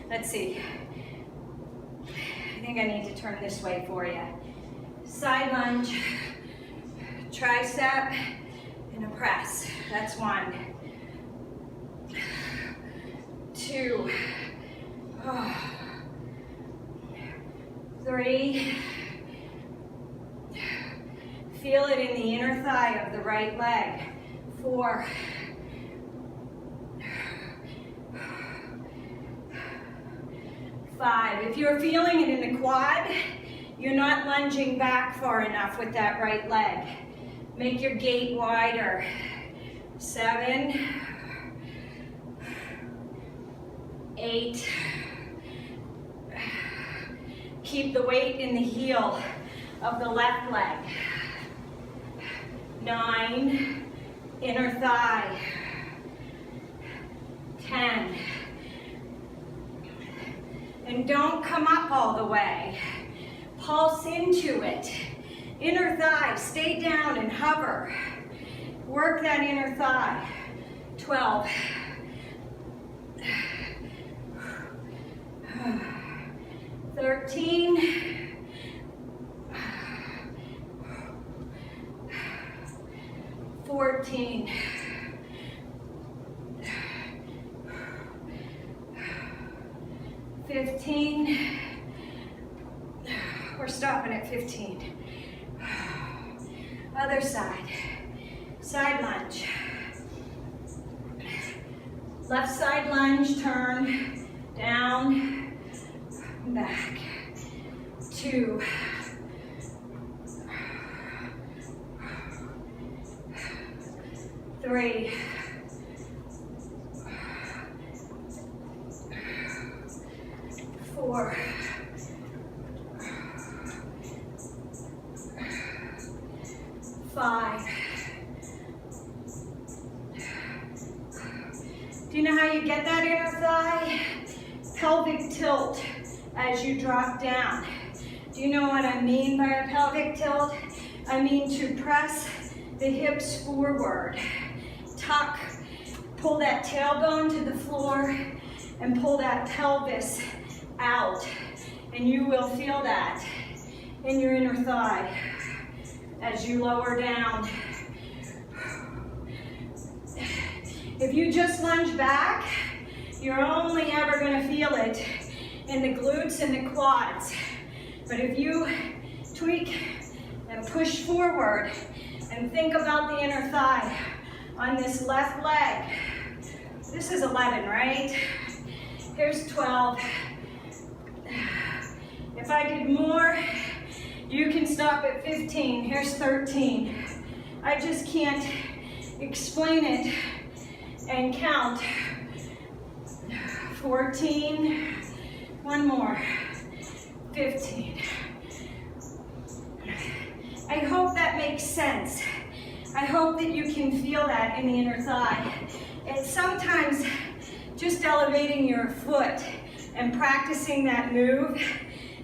Let's see. I think I need to turn this way for you. Side lunge, tricep, and a press. That's 1. 2. 3. Feel it in the inner thigh of the right leg. 4. 5. If you're feeling it in the quad, you're not lunging back far enough with that right leg. Make your gait wider. 7. 8. Keep the weight in the heel of the left leg. 9. Inner thigh. 10. And don't come up all the way. Pulse into it. Inner thigh, stay down and hover. Work that inner thigh. 12. 13. 14. 15. We're stopping at 15. Other side. Side lunge. Left side lunge, turn, down, back. 2. 3. 4. 5. Do you know how you get that inner thigh? Pelvic tilt as you drop down. Do you know what I mean by a pelvic tilt? I mean to press the hips forward. Tuck, pull that tailbone to the floor and pull that pelvis out. And you will feel that in your inner thigh as you lower down. If you just lunge back, you're only ever going to feel it in the glutes and the quads. But if you tweak and push forward and think about the inner thigh on this left leg, this is 11, right? Here's 12. If I did more, you can stop at 15. Here's 13. I just can't explain it and count. 14. One more. 15. I hope that makes sense. I hope that you can feel that in the inner thigh. And sometimes just elevating your foot and practicing that move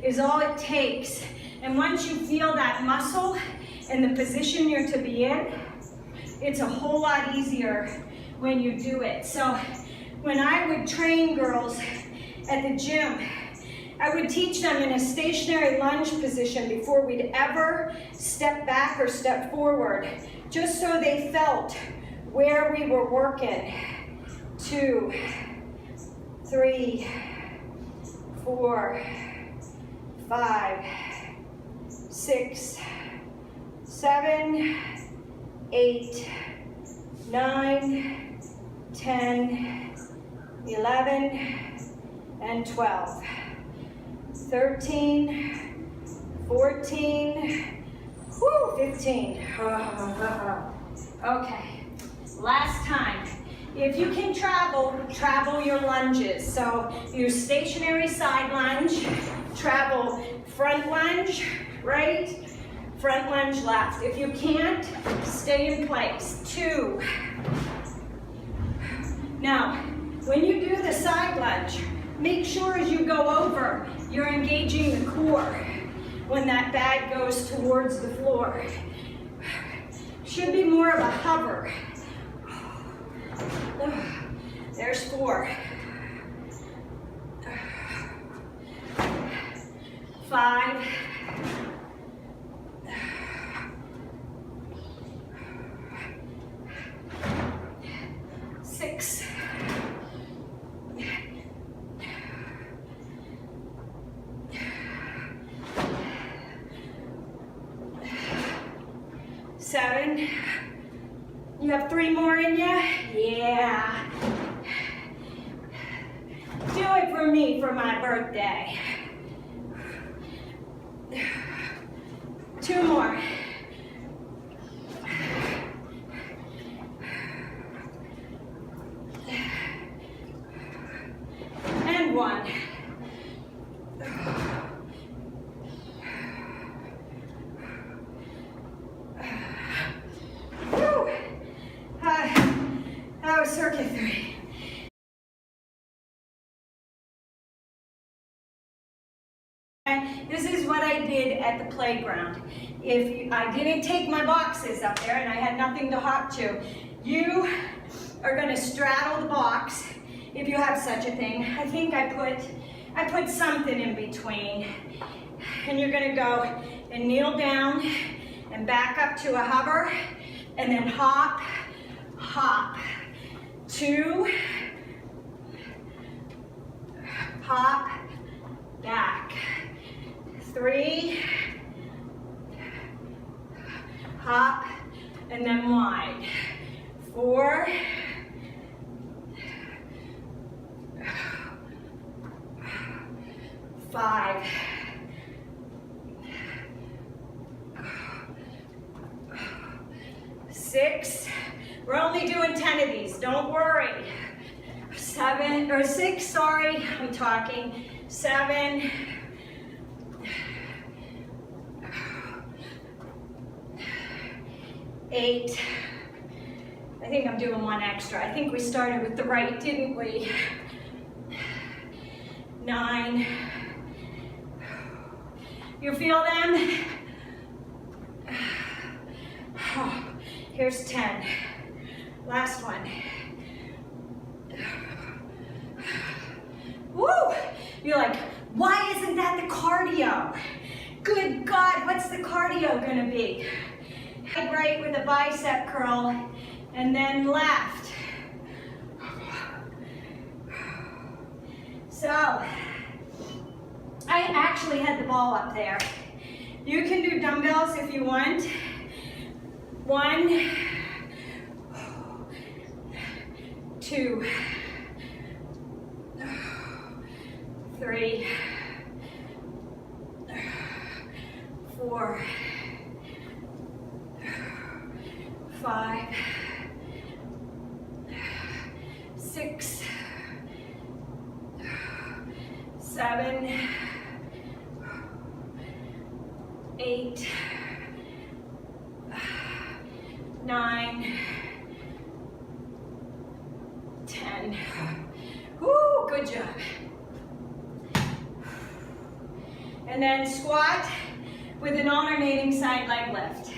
is all it takes. And once you feel that muscle and the position you're to be in, it's a whole lot easier when you do it. So when I would train girls at the gym, I would teach them in a stationary lunge position before we'd ever step back or step forward, just so they felt where we were working. 2, 3, 4, 5, 6, 7, 8, 9, 10, 11, and 12. 13, 14, 15. Okay, last time. If you can travel your lunges. So your stationary side lunge, travel front lunge, right? Front lunge left. If you can't, stay in place. 2. Now, when you do the side lunge, make sure as you go over, you're engaging the core when that bag goes towards the floor. Should be more of a hover. There's 4. 5. 6. 7. You have 3 more in you? Yeah. Do it for me for my birthday. 2 more. And 1. That was circuit 3. This is what I did at the playground. I didn't take my boxes up there and I had nothing to hop to. You are gonna straddle the box if you have such a thing. I think I put something in between. And you're gonna go and kneel down and back up to a hover and then hop, hop, 2, hop, back, 3, hop, and then wide, 4, 5, 6, we're only doing 10 of these, don't worry. 6, sorry, I'm talking. 7, 8, I think I'm doing one extra. I think we started with the right, didn't we? 9, you feel them? Here's 10, last one. Woo! You're like, why isn't that the cardio? Good God, what's the cardio gonna be? Right with a bicep curl, and then left. So, I actually had the ball up there. You can do dumbbells if you want. 1, 2, 3, 4, 5, 6, 7, 8, 9, 10. Woo, good job. And then squat with an alternating side leg lift.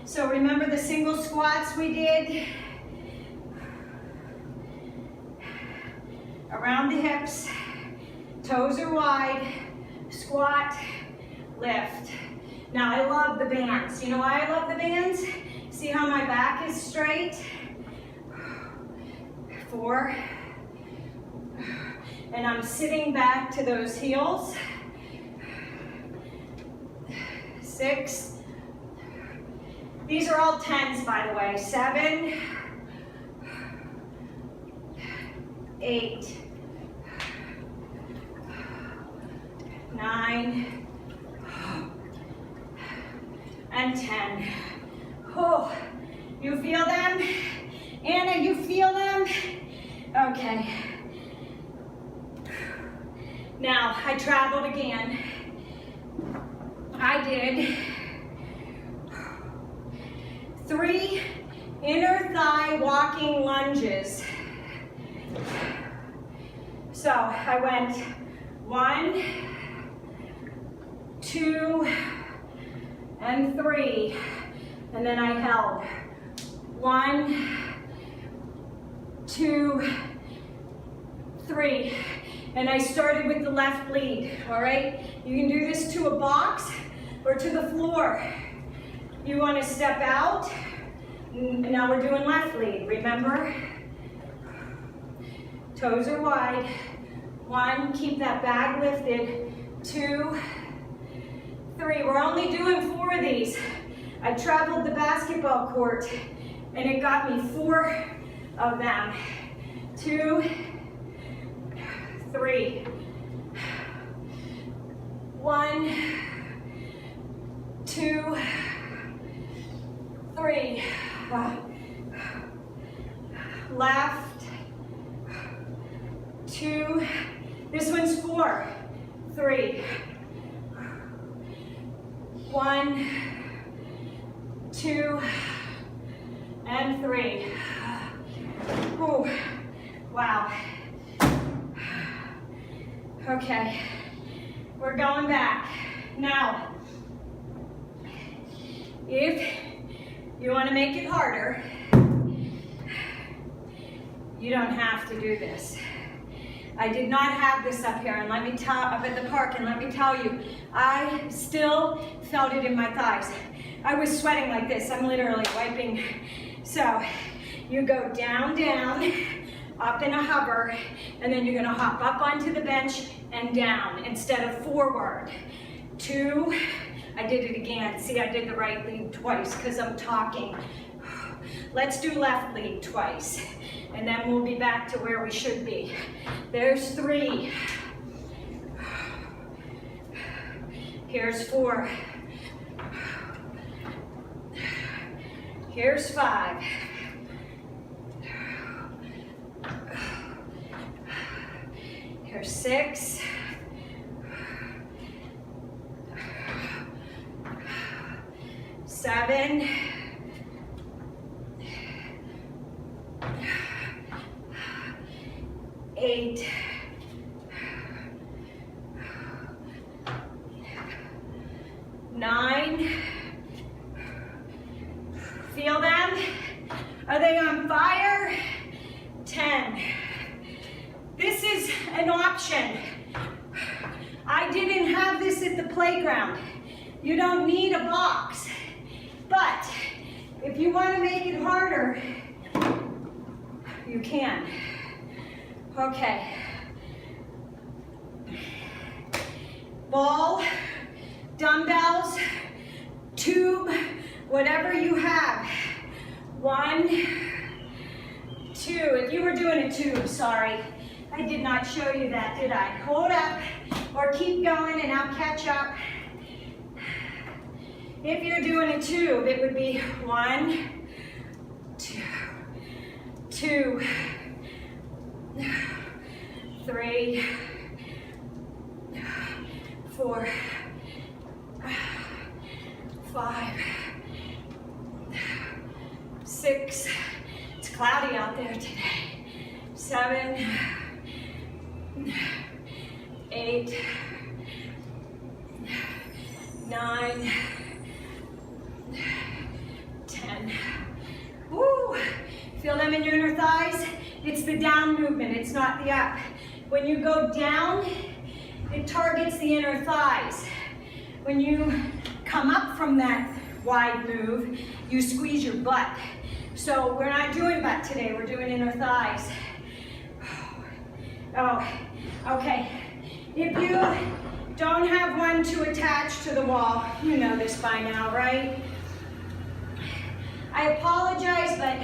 So remember the single squats we did? Around the hips, toes are wide, squat, lift. Now I love the bands. You know why I love the bands? See how my back is straight? 4. And I'm sitting back to those heels. 6. These are all 10s, by the way. 7, 8, 9, and 10. Oh, you feel them? Anna, you feel them? Okay. Now, I traveled again. I did 3 inner thigh walking lunges. So I went 1, 2, and 3, and then I held 1, 2, 3, and I started with the left lead, all right? You can do this to a box or to the floor. You want to step out, and now we're doing left lead, remember? Toes are wide. 1, keep that bag lifted. 2, 3, we're only doing 4 of these. I traveled the basketball court, and it got me 4 of them. 2, 3, 1, 2, 3, left, 2, this one's 4, 3, 1, 2, and 3. Ooh, wow. Okay, We're going back. Now, if you want to make it harder, you don't have to do this. I did not have this up here, and up at the park, and let me tell you, I still felt it in my thighs. I was sweating like this. I'm literally wiping. So you go down, down, up in a hover, and then you're gonna hop up onto the bench and down instead of forward. 2, I did it again. See, I did the right leg twice because I'm talking. Let's do left leg twice, and then we'll be back to where we should be. There's 3. Here's 4. Here's 5. Here's 6. 7. 8. 9. Feel them? Are they on fire? 10. This is an option. I didn't have this at the playground. You don't need a box. But if you want to make it harder, you can. Okay. Ball, dumbbells, tube, whatever you have. 1, 2. If you were doing a tube, sorry. I did not show you that, did I? Hold up or keep going and I'll catch up. If you're doing a tube, it would be 1, 2, 2, 3, 4, 5, 6. It's cloudy out there today. 7, 8, 9, 10. Woo! Feel them in your inner thighs? It's the down movement, it's not the up. When you go down, it targets the inner thighs. When you come up from that wide move, you squeeze your butt. So we're not doing butt today, we're doing inner thighs. Oh, okay. If you don't have one to attach to the wall, you know this by now, right? I apologize, but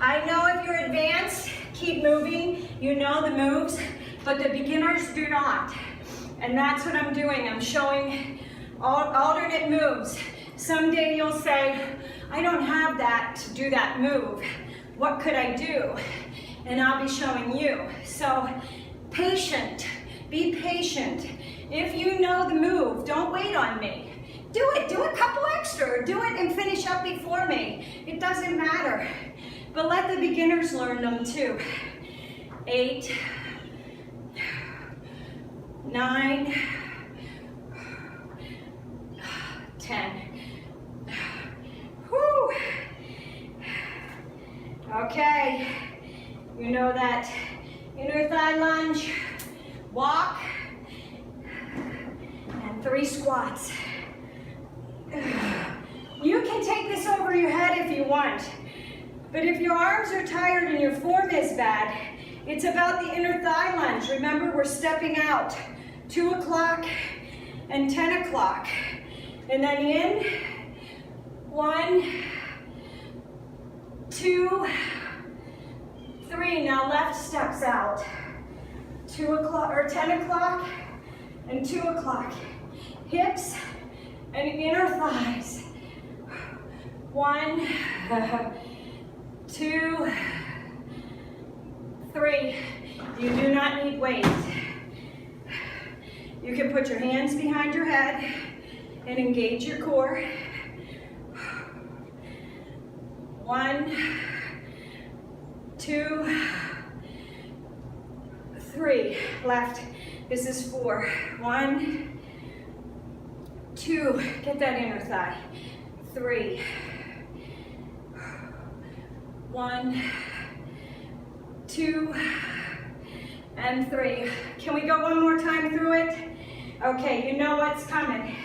I know if you're advanced, keep moving, you know the moves, but the beginners do not. And that's what I'm doing. I'm showing alternate moves. Someday you'll say, I don't have that to do that move. What could I do? And I'll be showing you. So patient, be patient. If you know the move, don't wait on me. Do it, do a couple extra, or do it and finish up before me. It doesn't matter. But let the beginners learn them too. 8, 9, 10. Whew. Okay, you know that inner thigh lunge, walk, and 3 squats. You can take this over your head if you want, but if your arms are tired and your form is bad, it's about the inner thigh lunge. Remember, we're stepping out 2 o'clock and 10 o'clock. And then in, 1, 2, 3. Now left steps out. 2 o'clock or 10 o'clock and 2 o'clock. Hips and inner thighs. 1, 2, 3. You do not need weight. You can put your hands behind your head and engage your core. 1, 2, 3, left. This is 4. 1, 2, get that inner thigh. 3, 1, 2, and 3. Can we go one more time through it? Okay, you know what's coming.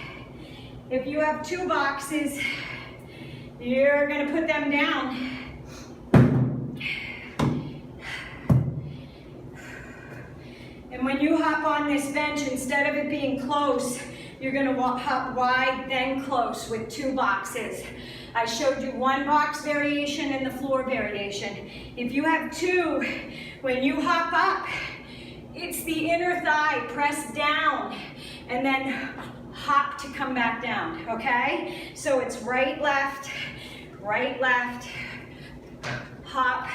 If you have 2 boxes, you're gonna put them down. And when you hop on this bench, instead of it being close, you're gonna hop wide, then close with 2 boxes. I showed you 1 box variation and the floor variation. If you have 2, when you hop up, it's the inner thigh pressed down and then hop to come back down, okay? So it's right, left, hop,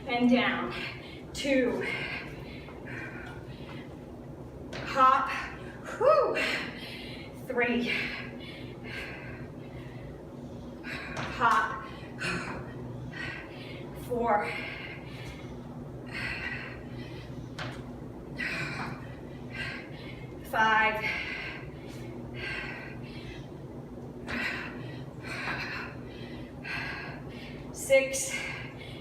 and down. 2, hop, whoo, 3, hop, 4, 5, 6.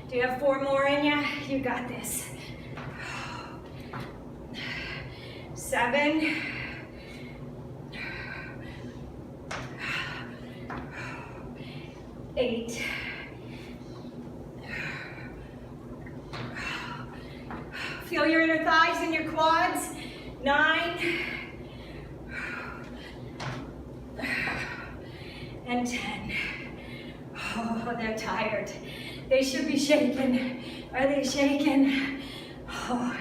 Do you have 4 more in you? You got this. 7, 8, 'Feel your inner thighs and your quads. 9, and 10. Oh, they're tired. They should be shaking. Are they shaking? Oh.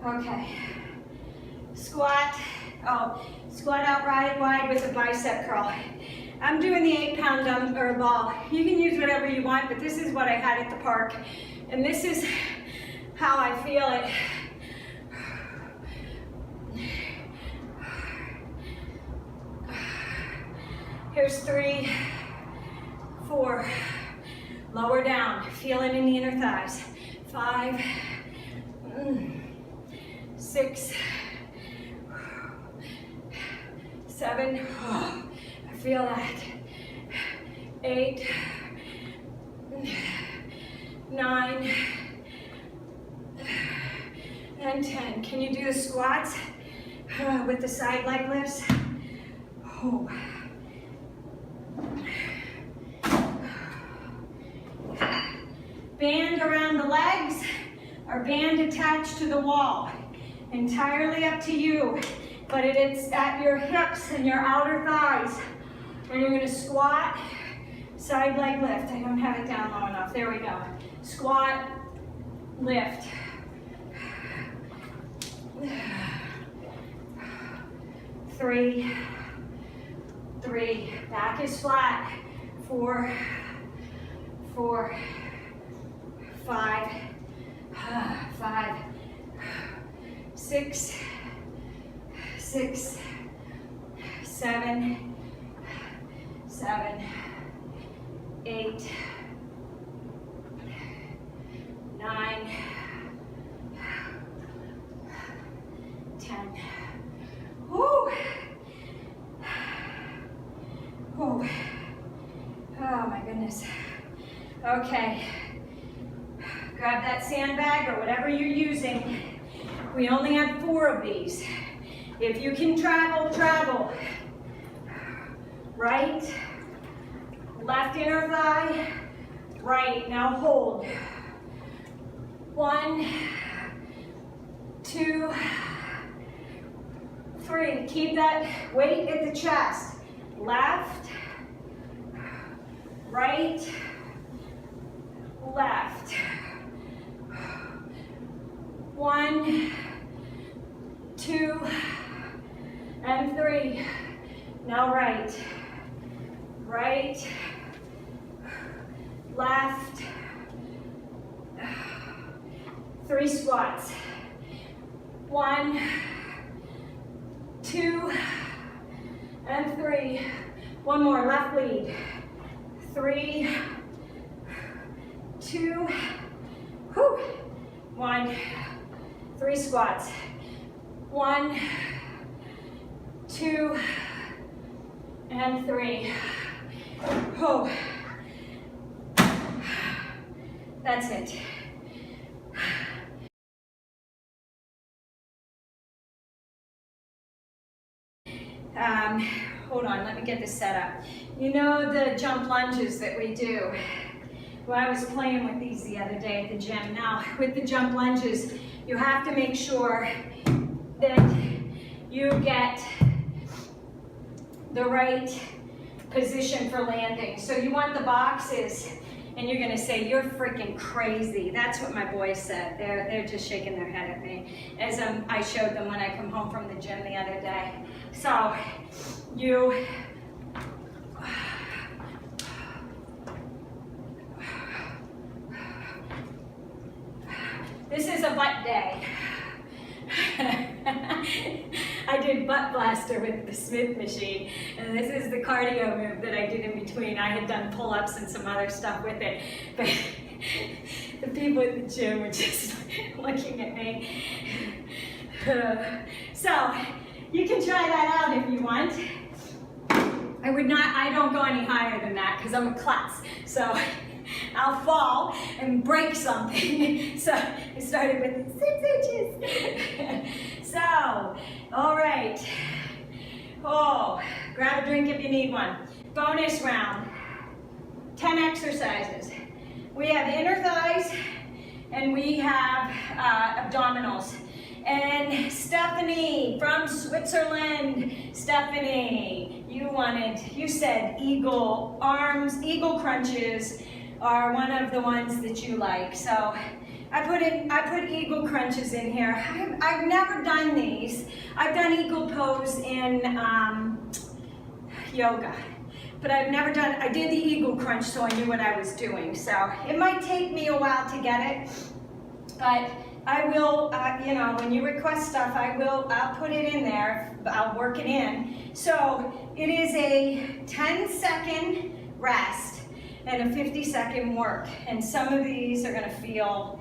Okay. Squat. Oh, squat out right wide with a bicep curl. I'm doing the 8-pound dumbbell ball. You can use whatever you want, but this is what I had at the park. And this is how I feel it. Here's 3, 4. Lower down, feel it in the inner thighs. 5, 6, 7, oh, I feel that. 8, 9, and 10. Can you do the squats with the side leg lifts? Oh. Band around the legs or band attached to the wall. Entirely up to you, but it's at your hips and your outer thighs. And you're gonna squat, side leg lift. I don't have it down low enough. There we go. Squat, lift. 3, 3. Back is flat. 4, 4, 5, 5, 6, 6, 7, 7, 8, 9, 10. Woo! Woo. Oh my goodness. Okay. Grab that sandbag or whatever you're using. We only have 4 of these. If you can travel, travel. Right, left inner thigh, right. Now hold. 1, 2, 3. Keep that weight at the chest. Left, right, left. 1, 2, and 3. Now right, right, left. 3 squats. 1, 2, and 3. One more, left lead. 3, 2, 1. 3 squats. 1, 2, and 3. Oh, that's it. Hold on, let me get this set up. You know the jump lunges that we do? Well, I was playing with these the other day at the gym. Now, with the jump lunges, you have to make sure that you get the right position for landing. So you want the boxes, and you're gonna say, you're freaking crazy. That's what my boys said. They're just shaking their head at me as I showed them when I come home from the gym the other day. So you this is a butt day. I did butt blaster with the Smith machine, and this is the cardio move that I did in between. I had done pull-ups and some other stuff with it, but the people at the gym were just looking at me. So you can try that out if you want. I don't go any higher than that because I'm a klutz. So I'll fall and break something. So I started with 6 inches. So, all right. Oh, grab a drink if you need one. Bonus round. 10 exercises. We have inner thighs and we have abdominals. And Stephanie from Switzerland, Stephanie, you said eagle arms, eagle crunches are one of the ones that you like. So I put eagle crunches in here. I've never done these. I've done eagle pose in yoga, but I did the eagle crunch so I knew what I was doing. So it might take me a while to get it, but I will, when you request stuff, I'll put it in there, I'll work it in. So it is a 10-second rest and a 50-second work. And some of these are gonna feel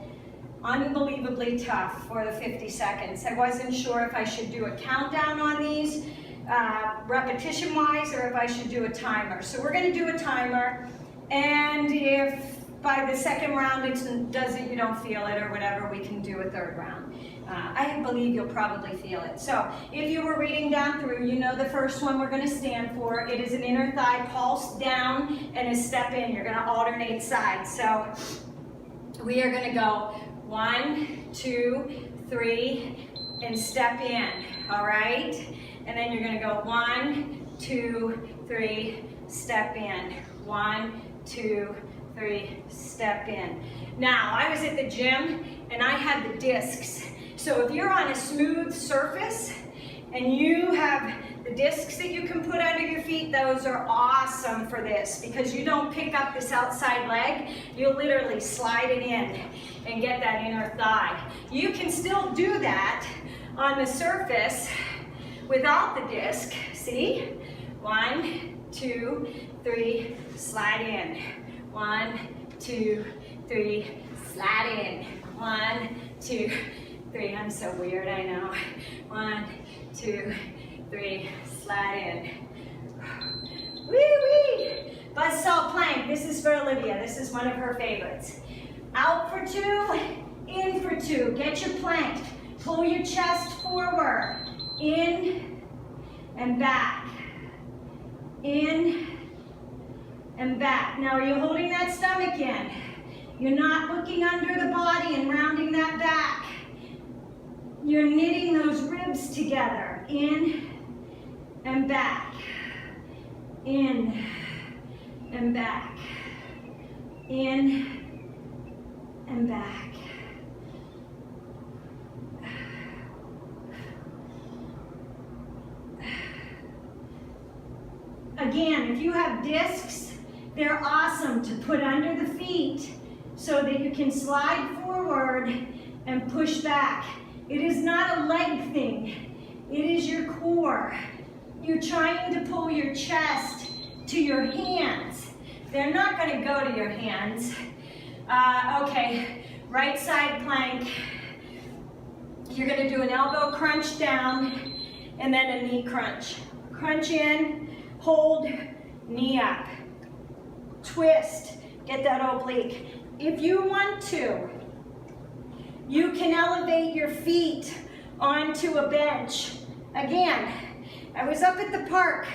unbelievably tough for the 50 seconds. I wasn't sure if I should do a countdown on these, repetition-wise, or if I should do a timer. So we're gonna do a timer, and if by the second round you don't feel it or whatever, we can do a third round. I believe you'll probably feel it. So if you were reading down through, you know the first one we're gonna stand for. It is an inner thigh pulse down and a step in. You're gonna alternate sides. So we are gonna go 1, 2, 3, and step in, all right? And then you're gonna go 1, 2, 3, step in. 1, 2, 3, step in. Now, I was at the gym and I had the discs. So if you're on a smooth surface and you have the discs that you can put under your feet, those are awesome for this because you don't pick up this outside leg. You literally slide it in and get that inner thigh. You can still do that on the surface without the disc. See? 1, 2, 3, slide in. 1, 2, 3, slide in. 1, 2, 3. I'm so weird, I know. 1, 2, 3, slide in. Wee wee! Buzzsaw plank. This is for Olivia. This is one of her favorites. Out for 2, in for 2. Get your plank. Pull your chest forward. In and back. In and back. Now, are you holding that stomach in? You're not looking under the body and rounding that back. You're knitting those ribs together. In and back. In and back. In and back. Again, if you have discs, they're awesome to put under the feet so that you can slide forward and push back. It is not a leg thing. It is your core. You're trying to pull your chest to your hands. They're not going to go to your hands. Okay, right side plank. You're going to do an elbow crunch down and then a knee crunch. Crunch in, hold, knee up. Twist, get that oblique. If you want to, you can elevate your feet onto a bench. Again, I was up at the park.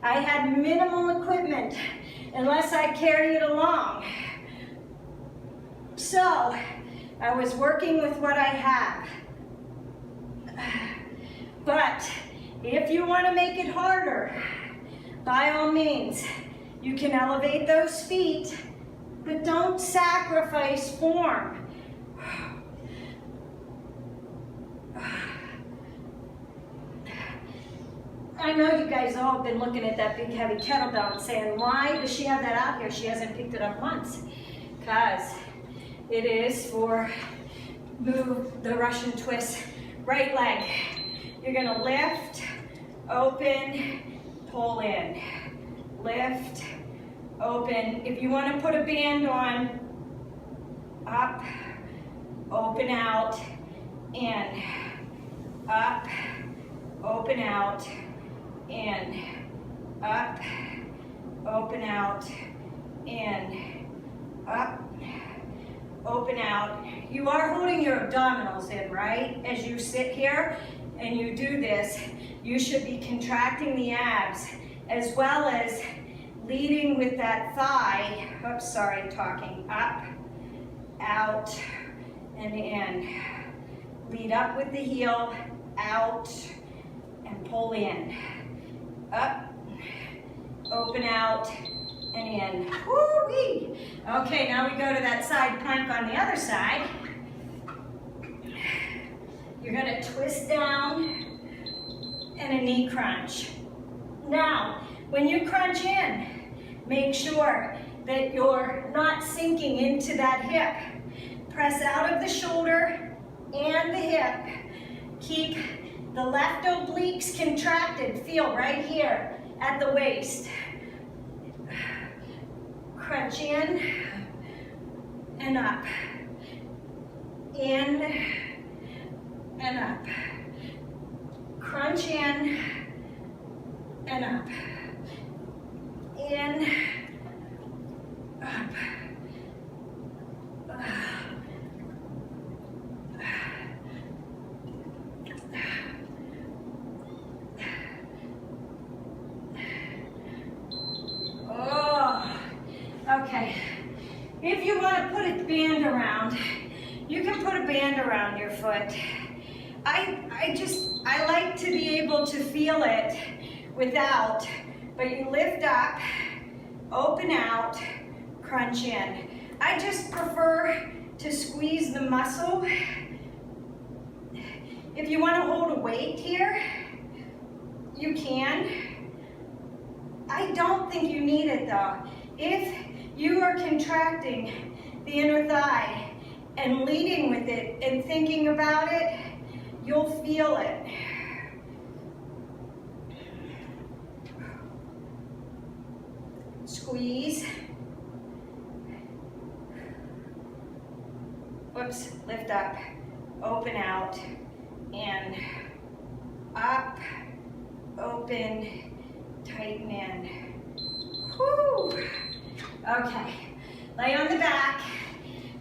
I had minimal equipment unless I carry it along. So, I was working with what I have. But if you want to make it harder, by all means, you can elevate those feet, but don't sacrifice form. I know you guys all have been looking at that big heavy kettlebell and saying, why does she have that out here? She hasn't picked it up once. Because it is for move the Russian twist. Right leg. You're going to lift, open, pull in. Lift, open. If you want to put a band on, up, open out, in. Up, open out, in. Up, open out, in. Up, open out. You are holding your abdominals in, right? As you sit here and you do this, you should be contracting the abs as well as leading with that thigh. Oops, sorry, talking. Up, out, and in. Lead up with the heel, out, and pull in. Up, open out, and in. Woo-wee! Okay, now we go to that side plank on the other side. You're going to twist down and a knee crunch. Now, when you crunch in, make sure that you're not sinking into that hip. Press out of the shoulder and the hip. Keep the left obliques contracted. Feel right here at the waist. Crunch in and up. In and up. Crunch in and up. In, up. Oh, okay. If you want to put a band around, you can put a band around your foot. I like to be able to feel it without, but you lift up, open out, crunch in. I just prefer to squeeze the muscle. If you want to hold a weight here, you can. I don't think you need it though. If you are contracting the inner thigh and leading with it and thinking about it, you'll feel it. Squeeze. Whoops, lift up, open out, and up, open, tighten in. Whew. Okay, lay on the back,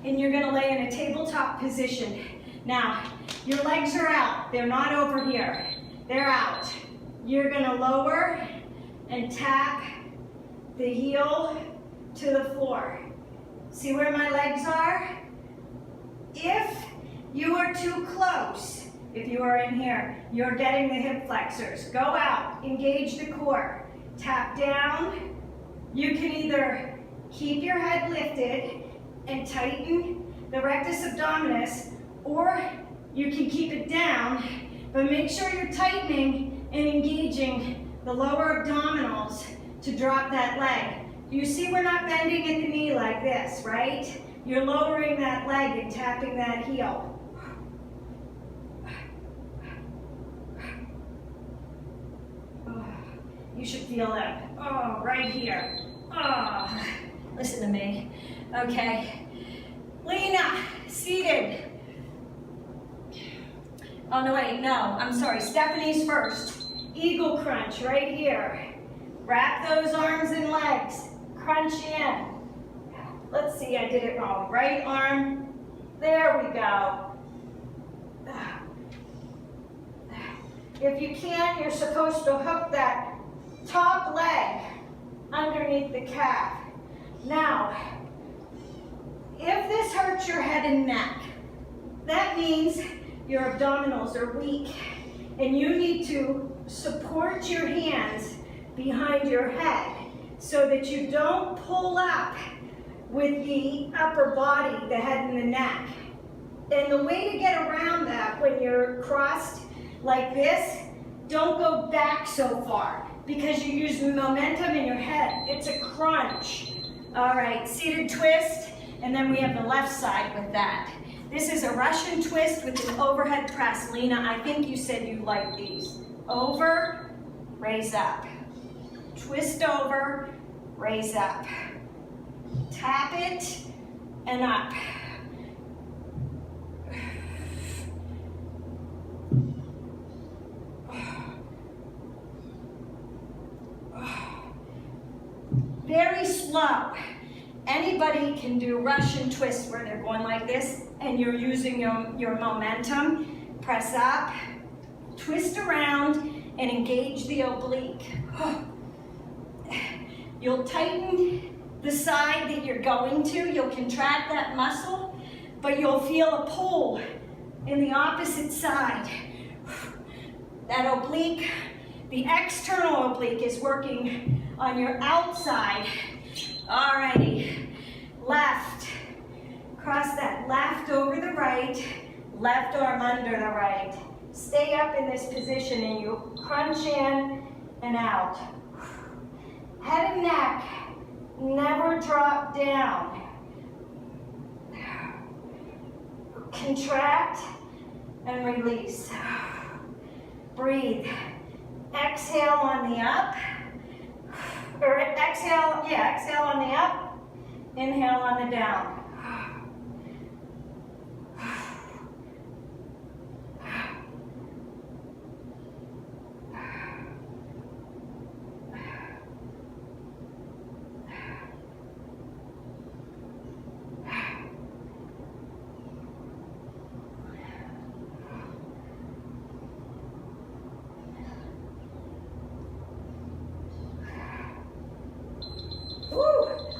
and you're gonna lay in a tabletop position. Now, your legs are out, they're not over here, they're out. You're gonna lower and tap the heel to the floor. See where my legs are? If you are too close, if you are in here, you're getting the hip flexors. Go out, engage the core. Tap down. You can either keep your head lifted and tighten the rectus abdominis, or you can keep it down, but make sure you're tightening and engaging the lower abdominals to drop that leg. You see we're not bending at the knee like this, right? You're lowering that leg and tapping that heel. You should feel that. Oh, right here. Oh, listen to me. Okay. Lena, seated. Oh, no, wait, no, I'm sorry. Stephanie's first. Eagle crunch right here. Wrap those arms and legs. Crunch in. Let's see, I did it wrong. Right arm. There we go. If you can, you're supposed to hook that top leg underneath the calf. Now, if this hurts your head and neck, that means your abdominals are weak and you need to support your hands behind your head so that you don't pull up with the upper body, the head and the neck. And the way to get around that when you're crossed like this, don't go back so far because you use momentum in your head. It's a crunch. All right, seated twist, and then we have the left side with that. This is a Russian twist with an overhead press. Lena, I think you said you like these. Over, raise up. Twist over, raise up. Tap it, and up. Very slow. Anybody can do Russian twists where they're going like this and you're using your momentum. Press up, twist around, and engage the oblique. You'll tighten the side that you're going to. You'll contract that muscle, but you'll feel a pull in the opposite side. That oblique, the external oblique is working on your outside. Alrighty, left. Cross that left over the right, left arm under the right. Stay up in this position and you crunch in and out. Head and neck, never drop down. Contract and release. Breathe. Exhale on the up. Or exhale on the up. Inhale on the down.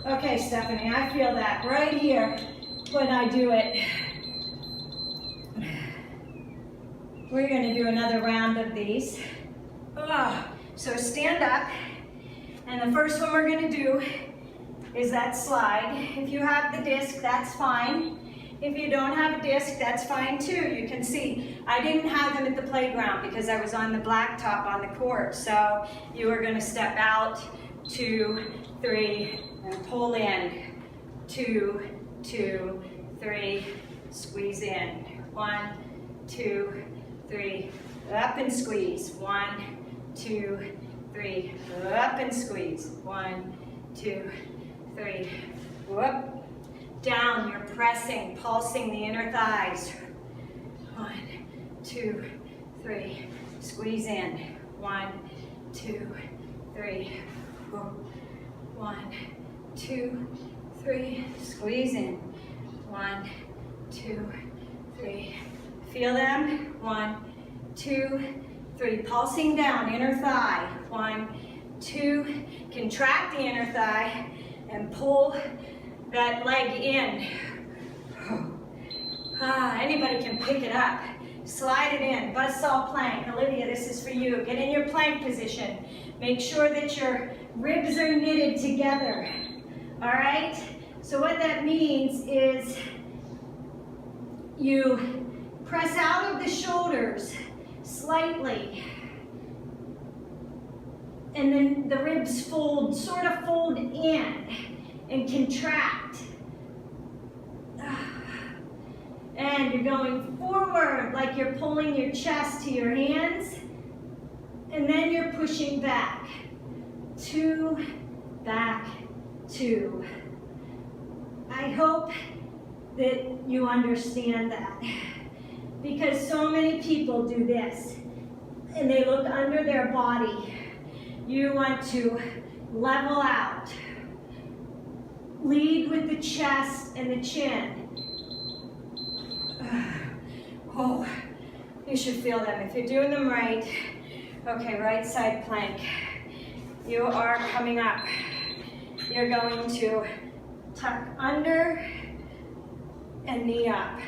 Okay, Stephanie, I feel that right here when I do it. We're going to do another round of these. So stand up, and the first one we're going to do is that slide. If you have the disc, that's fine. If you don't have a disc, that's fine too. You can see, I didn't have them at the playground because I was on the blacktop on the court. So you are going to step out, 2, 3, and pull in. 2, 2, 3, squeeze in. 1, 2, 3, up and squeeze. 1, 2, 3, up and squeeze. 1, 2, 3, whoop. Down, you're pressing, pulsing the inner thighs. 1, 2, 3, squeeze in. 1, 2, 3, whoop. 1, 2, 3, squeeze in. 1, 2, 3. Feel them? 1, 2, 3. Pulsing down, inner thigh. 1, 2. Contract the inner thigh and pull that leg in. Anybody can pick it up. Slide it in. Buzzsaw plank. Olivia, this is for you. Get in your plank position. Make sure that your ribs are knitted together. All right? So what that means is you press out of the shoulders slightly. And then the ribs fold, sort of fold in and contract. And you're going forward like you're pulling your chest to your hands. And then you're pushing back. 2, back, 2. I hope that you understand that, because so many people do this and they look under their body. You want to level out. Lead with the chest and the chin. Oh, you should feel them if you're doing them right. Okay, right side plank. You are coming up. You're going to tuck under and knee up.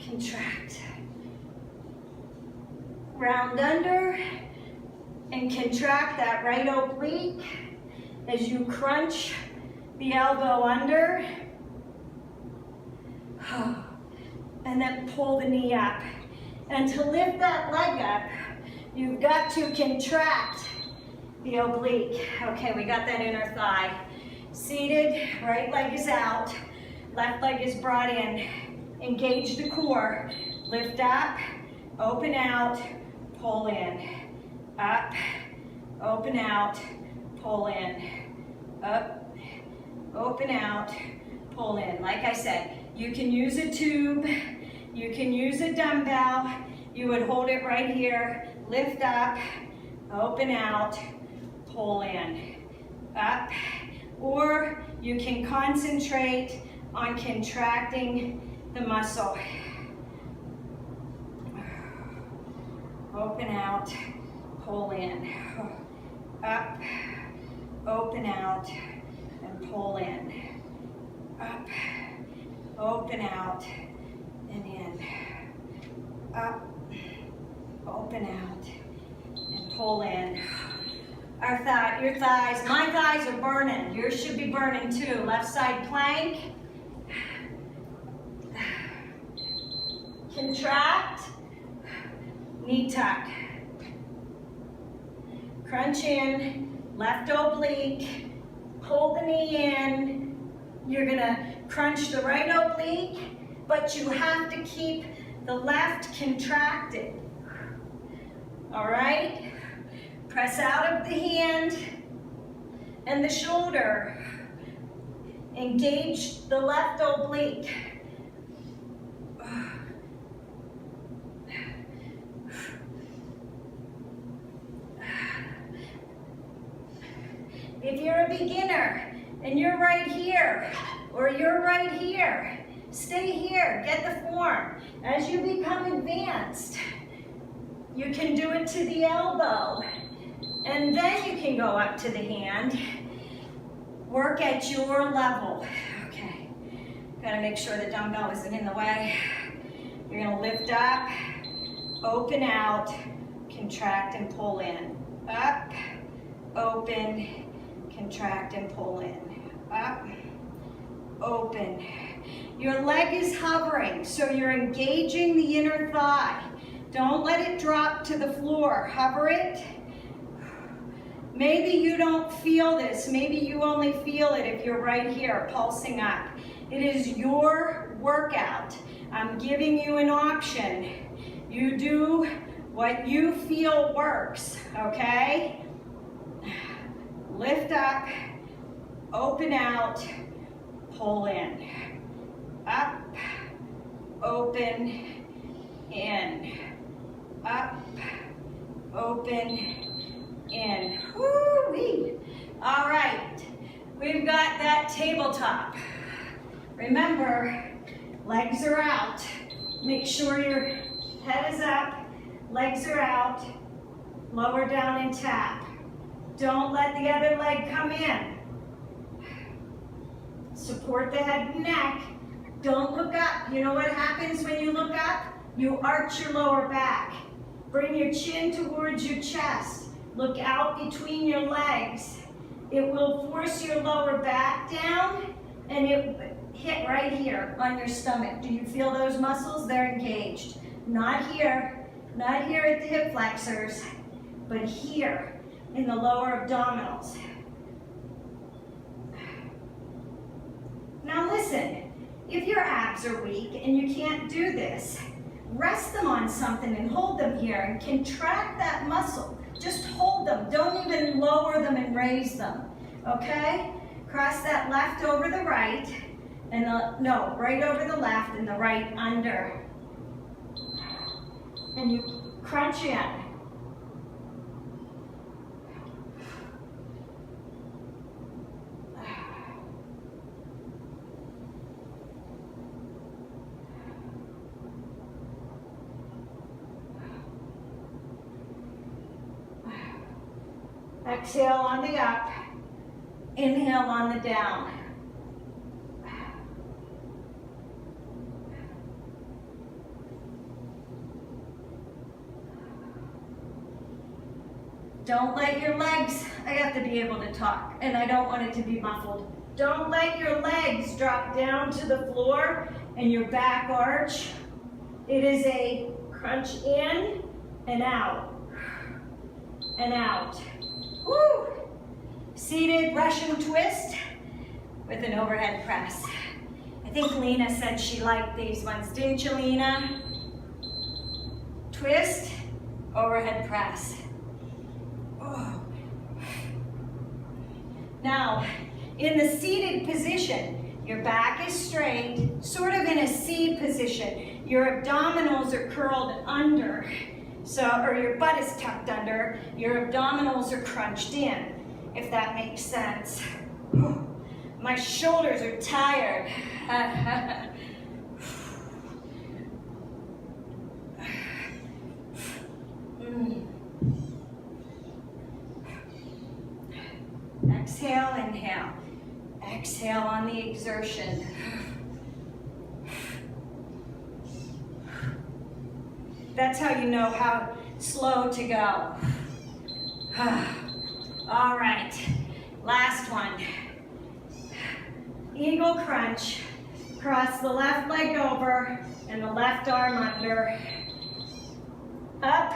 Contract. Round under and contract that right oblique as you crunch the elbow under. And then pull the knee up. And to lift that leg up, you've got to contract the oblique. Okay, we got that inner thigh. Seated, right leg is out, left leg is brought in. Engage the core. Lift up, open out, pull in. Up, open out, pull in. Up, open out, pull in. Like I said, you can use a tube, you can use a dumbbell. You would hold it right here. Lift up, open out, pull in. Up, or you can concentrate on contracting the muscle. Open out, pull in. Up, open out, and pull in. Up, open out, and in. Up, open out, and pull in. Your thighs, my thighs are burning. Yours should be burning too. Left side plank. Contract, knee tuck. Crunch in, left oblique, pull the knee in. You're gonna crunch the right oblique, but you have to keep the left contracted. All right? Press out of the hand and the shoulder. Engage the left oblique. If you're a beginner and you're right here or you're right here, stay here, get the form. As you become advanced, you can do it to the elbow and then you can go up to the hand. Work at your level. Okay, gotta make sure the dumbbell isn't in the way. You're gonna lift up, open out, contract and pull in. Up, open, contract and pull in. Up, open. Your leg is hovering, so you're engaging the inner thigh. Don't let it drop to the floor. Hover it. Maybe you don't feel this. Maybe you only feel it if you're right here, pulsing up. It is your workout. I'm giving you an option. You do what you feel works, okay? Lift up, open out, pull in. Up, open, in. Up, open, in. Woo-wee. All right, we've got that tabletop. Remember, legs are out. Make sure your head is up, legs are out, lower down and tap. Don't let the other leg come in. Support the head and neck. Don't look up. You know what happens when you look up? You arch your lower back. Bring your chin towards your chest. Look out between your legs. It will force your lower back down and it hit right here on your stomach. Do you feel those muscles? They're engaged. Not here at the hip flexors, but here in the lower abdominals. Now listen, if your abs are weak and you can't do this, rest them on something and hold them here and contract that muscle. Just hold them, don't even lower them and raise them, okay? Cross that left over the right, and no, right over the left and the right under. And you crunch in. Exhale on the up, inhale on the down. Don't let your legs, I have to be able to talk, and I don't want it to be muffled. Don't let your legs drop down to the floor and your back arch. It is a crunch in and out, and out. Woo! Seated Russian twist with an overhead press. I think Lena said she liked these ones. Didn't you, Lena? Twist, overhead press. Oh. Now, in the seated position, your back is straight, sort of in a C position. Your abdominals are curled under. So, or your butt is tucked under, your abdominals are crunched in, if that makes sense. My shoulders are tired. Exhale, inhale. Exhale on the exertion. That's how you know how slow to go. All right, last one. Eagle crunch. Cross the left leg over and the left arm under. Up,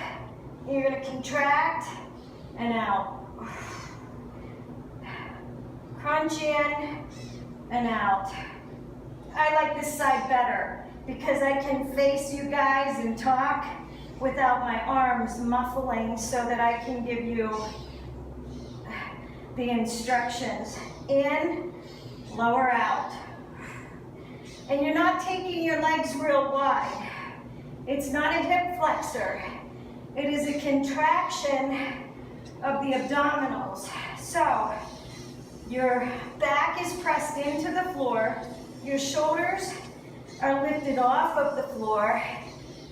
you're gonna contract and out. Crunch in and out. I like this side better, because I can face you guys and talk without my arms muffling, so that I can give you the instructions. In, lower out. And you're not taking your legs real wide. It's not a hip flexor. It is a contraction of the abdominals. So, your back is pressed into the floor, your shoulders are lifted off of the floor,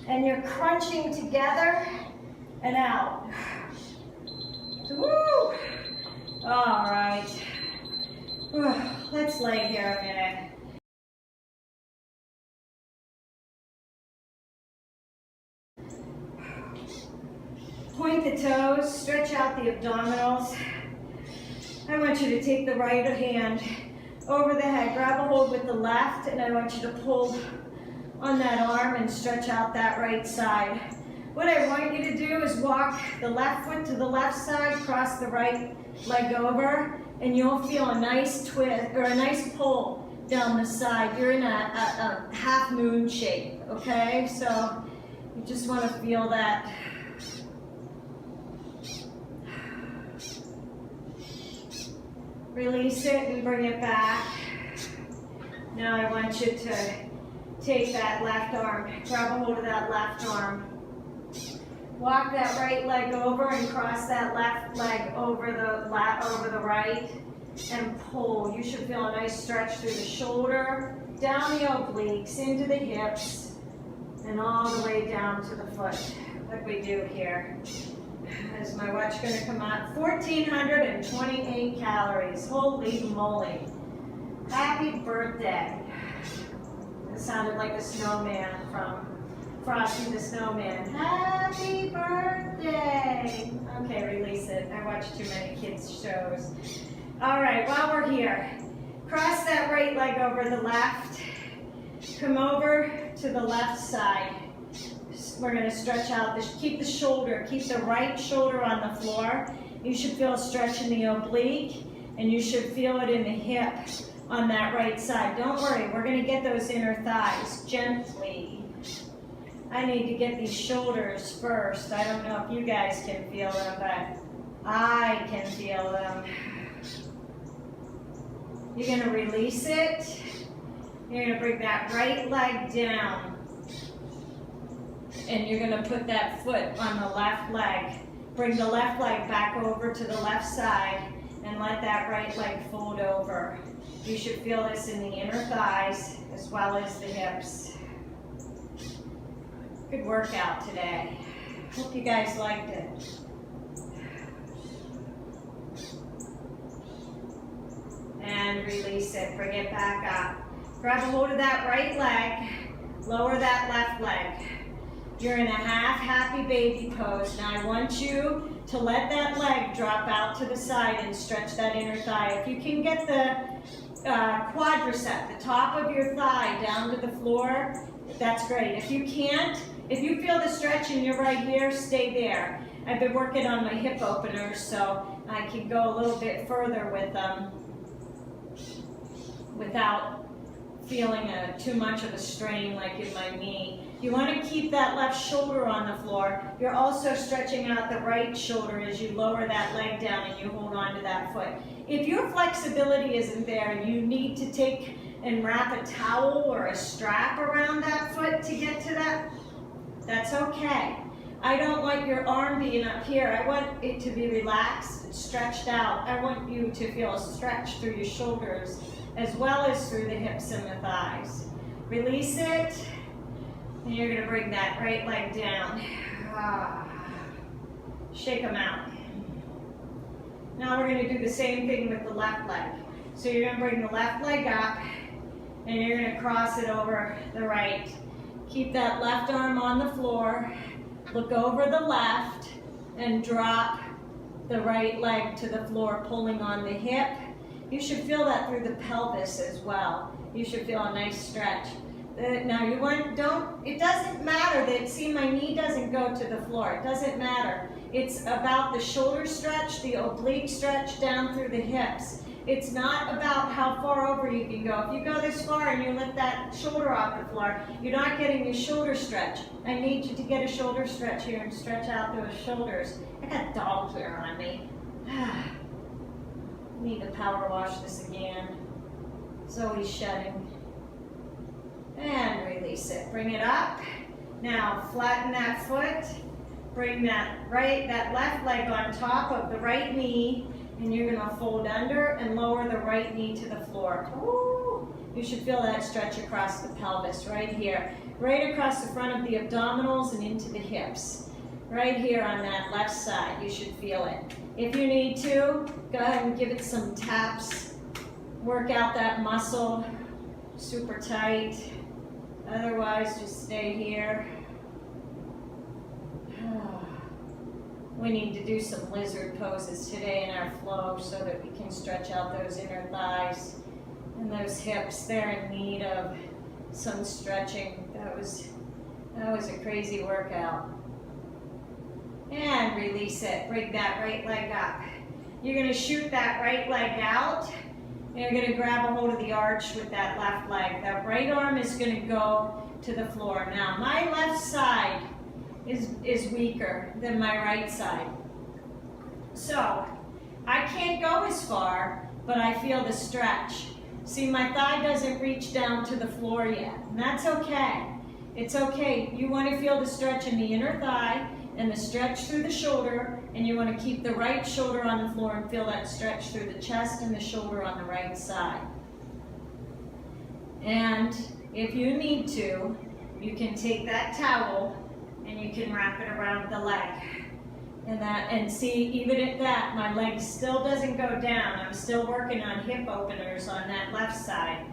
and you're crunching together and out. Woo! All right. Let's lay here a minute. Point the toes, stretch out the abdominals. I want you to take the right hand over the head, grab a hold with the left, and I want you to pull on that arm and stretch out that right side. What I want you to do is walk the left foot to the left side, cross the right leg over, and you'll feel a nice twist, or a nice pull down the side. You're in a half moon shape, okay? So you just want to feel that. Release it and bring it back. Now I want you to take that left arm, grab a hold of that left arm. Walk that right leg over and cross that left leg over the right and pull. You should feel a nice stretch through the shoulder, down the obliques, into the hips, and all the way down to the foot, like we do here. Is my watch going to come out? 1,428 calories. Holy moly. Happy birthday. It sounded like a snowman from Frosty the Snowman. Happy birthday. Okay, release it. I watch too many kids' shows. All right, while we're here, Cross that right leg over the left. Come over to the left side. We're going to stretch out, keep the shoulder, keep the right shoulder on the floor. You should feel a stretch in the oblique, and you should feel it in the hip on that right side. Don't worry, we're going to get those inner thighs gently. I need to get these shoulders first. I don't know if you guys can feel them, but I can feel them. You're going to release it. You're going to bring that right leg down. And you're going to put that foot on the left leg. Bring the left leg back over to the left side and let that right leg fold over. You should feel this in the inner thighs as well as the hips. Good workout today. Hope you guys liked it. And release it. Bring it back up. Grab a hold of that right leg. Lower that left leg. You're in a half happy baby pose. Now I want you to let that leg drop out to the side and stretch that inner thigh. If you can get the quadricep, the top of your thigh down to the floor, that's great. If you can't, if you feel the stretch and you're right here, stay there. I've been working on my hip openers so I can go a little bit further with them without feeling too much of a strain like in my knee. You want to keep that left shoulder on the floor. You're also stretching out the right shoulder as you lower that leg down and you hold on to that foot. If your flexibility isn't there and you need to take and wrap a towel or a strap around that foot to get to that, that's okay. I don't want your arm being up here. I want it to be relaxed and stretched out. I want you to feel a stretch through your shoulders as well as through the hips and the thighs. Release it. And you're going to bring that right leg down. Shake them out. Now we're going to do the same thing with the left leg. So you're going to bring the left leg up and you're going to cross it over the right. Keep that left arm on the floor. Look over the left and drop the right leg to the floor, pulling on the hip. You should feel that through the pelvis as well. You should feel a nice stretch. Now it doesn't matter that, see, my knee doesn't go to the floor. It doesn't matter. It's about the shoulder stretch, the oblique stretch down through the hips. It's not about how far over you can go. If you go this far and you lift that shoulder off the floor, you're not getting your shoulder stretch. I need you to get a shoulder stretch here and stretch out those shoulders. I got dog hair on me. Need to power wash this again. Zoe's shedding. And release it. Bring it up. Now flatten that foot. Bring that left leg on top of the right knee, and you're going to fold under and lower the right knee to the floor. Ooh, you should feel that stretch across the pelvis right here. Right across the front of the abdominals and into the hips. Right here on that left side, you should feel it. If you need to, go ahead and give it some taps. Work out that muscle super tight. Otherwise, just stay here. We need to do some lizard poses today in our flow so that we can stretch out those inner thighs and those hips. They're in need of some stretching. That was a crazy workout. And release it. Bring that right leg up. You're going to shoot that right leg out. And you're going to grab a hold of the arch with that left leg. That right arm is going to go to the floor. Now, my left side is weaker than my right side. So, I can't go as far, but I feel the stretch. See, my thigh doesn't reach down to the floor yet, and that's okay. It's okay. You want to feel the stretch in the inner thigh and the stretch through the shoulder, and you want to keep the right shoulder on the floor and feel that stretch through the chest and the shoulder on the right side. And if you need to, you can take that towel and you can wrap it around the leg. And see, even at that, my leg still doesn't go down. I'm still working on hip openers on that left side.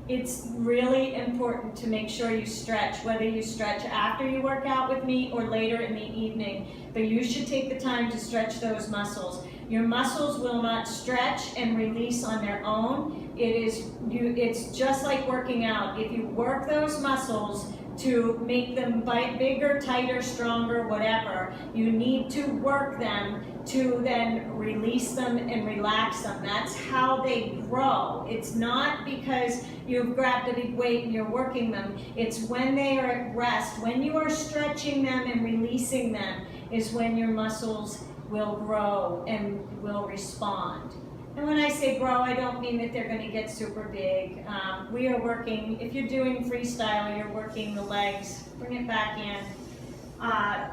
It's really important to make sure you stretch, whether you stretch after you work out with me or later in the evening, but you should take the time to stretch those muscles. Your muscles will not stretch and release on their own. It's just like working out. If you work those muscles to make them bigger, tighter, stronger, whatever, you need to work them to then release them and relax them. That's how they grow. It's not because you've grabbed a big weight and you're working them. It's when they are at rest, when you are stretching them and releasing them, is when your muscles will grow and will respond. And when I say grow, I don't mean that they're going to get super big. We are working, if you're doing freestyle, you're working the legs. Bring it back in.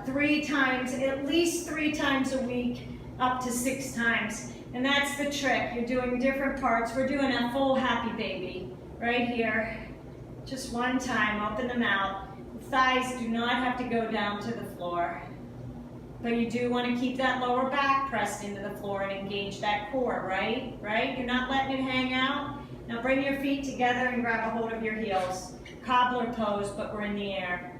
3 times, at least 3 times a week, up to 6 times. And that's the trick. You're doing different parts. We're doing a full happy baby right here. Just 1 time, open them out. The thighs do not have to go down to the floor. But you do want to keep that lower back pressed into the floor and engage that core, right? Right? You're not letting it hang out. Now bring your feet together and grab a hold of your heels. Cobbler pose, but we're in the air.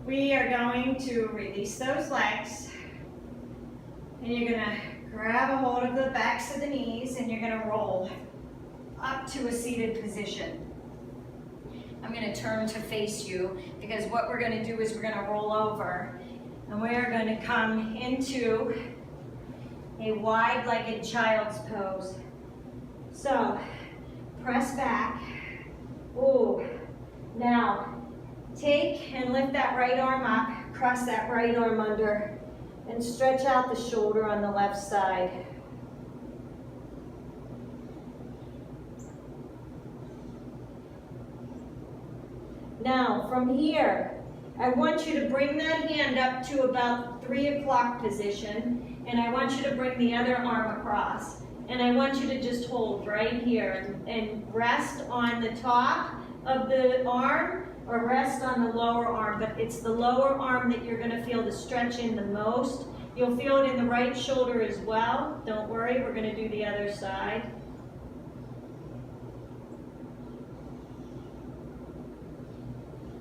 We are going to release those legs. And you're going to grab a hold of the backs of the knees and you're going to roll up to a seated position. I'm going to turn to face you because what we're going to do is we're going to roll over and we're going to come into a wide-legged child's pose. So, press back. Ooh. Now, take and lift that right arm up, cross that right arm under, and stretch out the shoulder on the left side. Now, from here, I want you to bring that hand up to about 3 o'clock position, and I want you to bring the other arm across. And I want you to just hold right here and rest on the top of the arm or rest on the lower arm, but it's the lower arm that you're going to feel the stretch in the most. You'll feel it in the right shoulder as well. Don't worry, we're going to do the other side.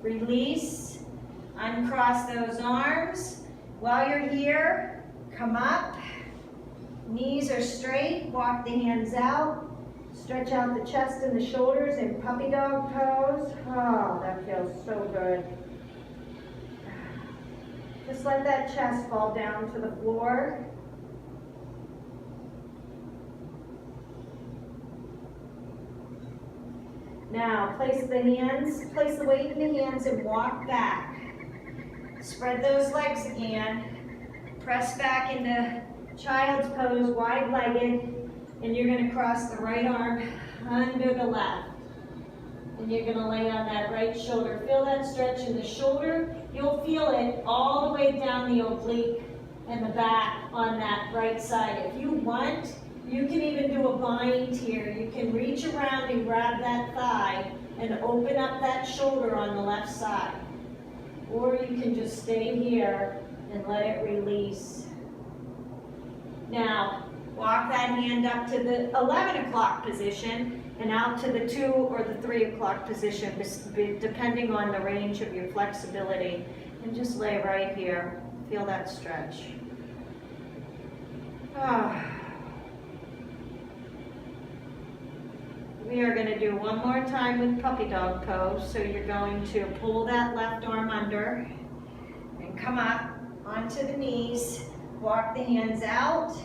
Release, uncross those arms. While you're here, come up. Knees are straight, walk the hands out. Stretch out the chest and the shoulders in puppy dog pose. Oh, that feels so good. Just let that chest fall down to the floor. Now, place the weight in the hands and walk back. Spread those legs again. Press back into child's pose, wide-legged, and you're going to cross the right arm under the left. And you're going to lay on that right shoulder. Feel that stretch in the shoulder. You'll feel it all the way down the oblique and the back on that right side. If you want, you can even do a bind here. You can reach around and grab that thigh and open up that shoulder on the left side. Or you can just stay here and let it release. Now, walk that hand up to the 11 o'clock position and out to the 2 or the 3 o'clock position, depending on the range of your flexibility. And just lay right here. Feel that stretch. We are going to do one more time with puppy dog pose. So you're going to pull that left arm under and come up onto the knees. Walk the hands out.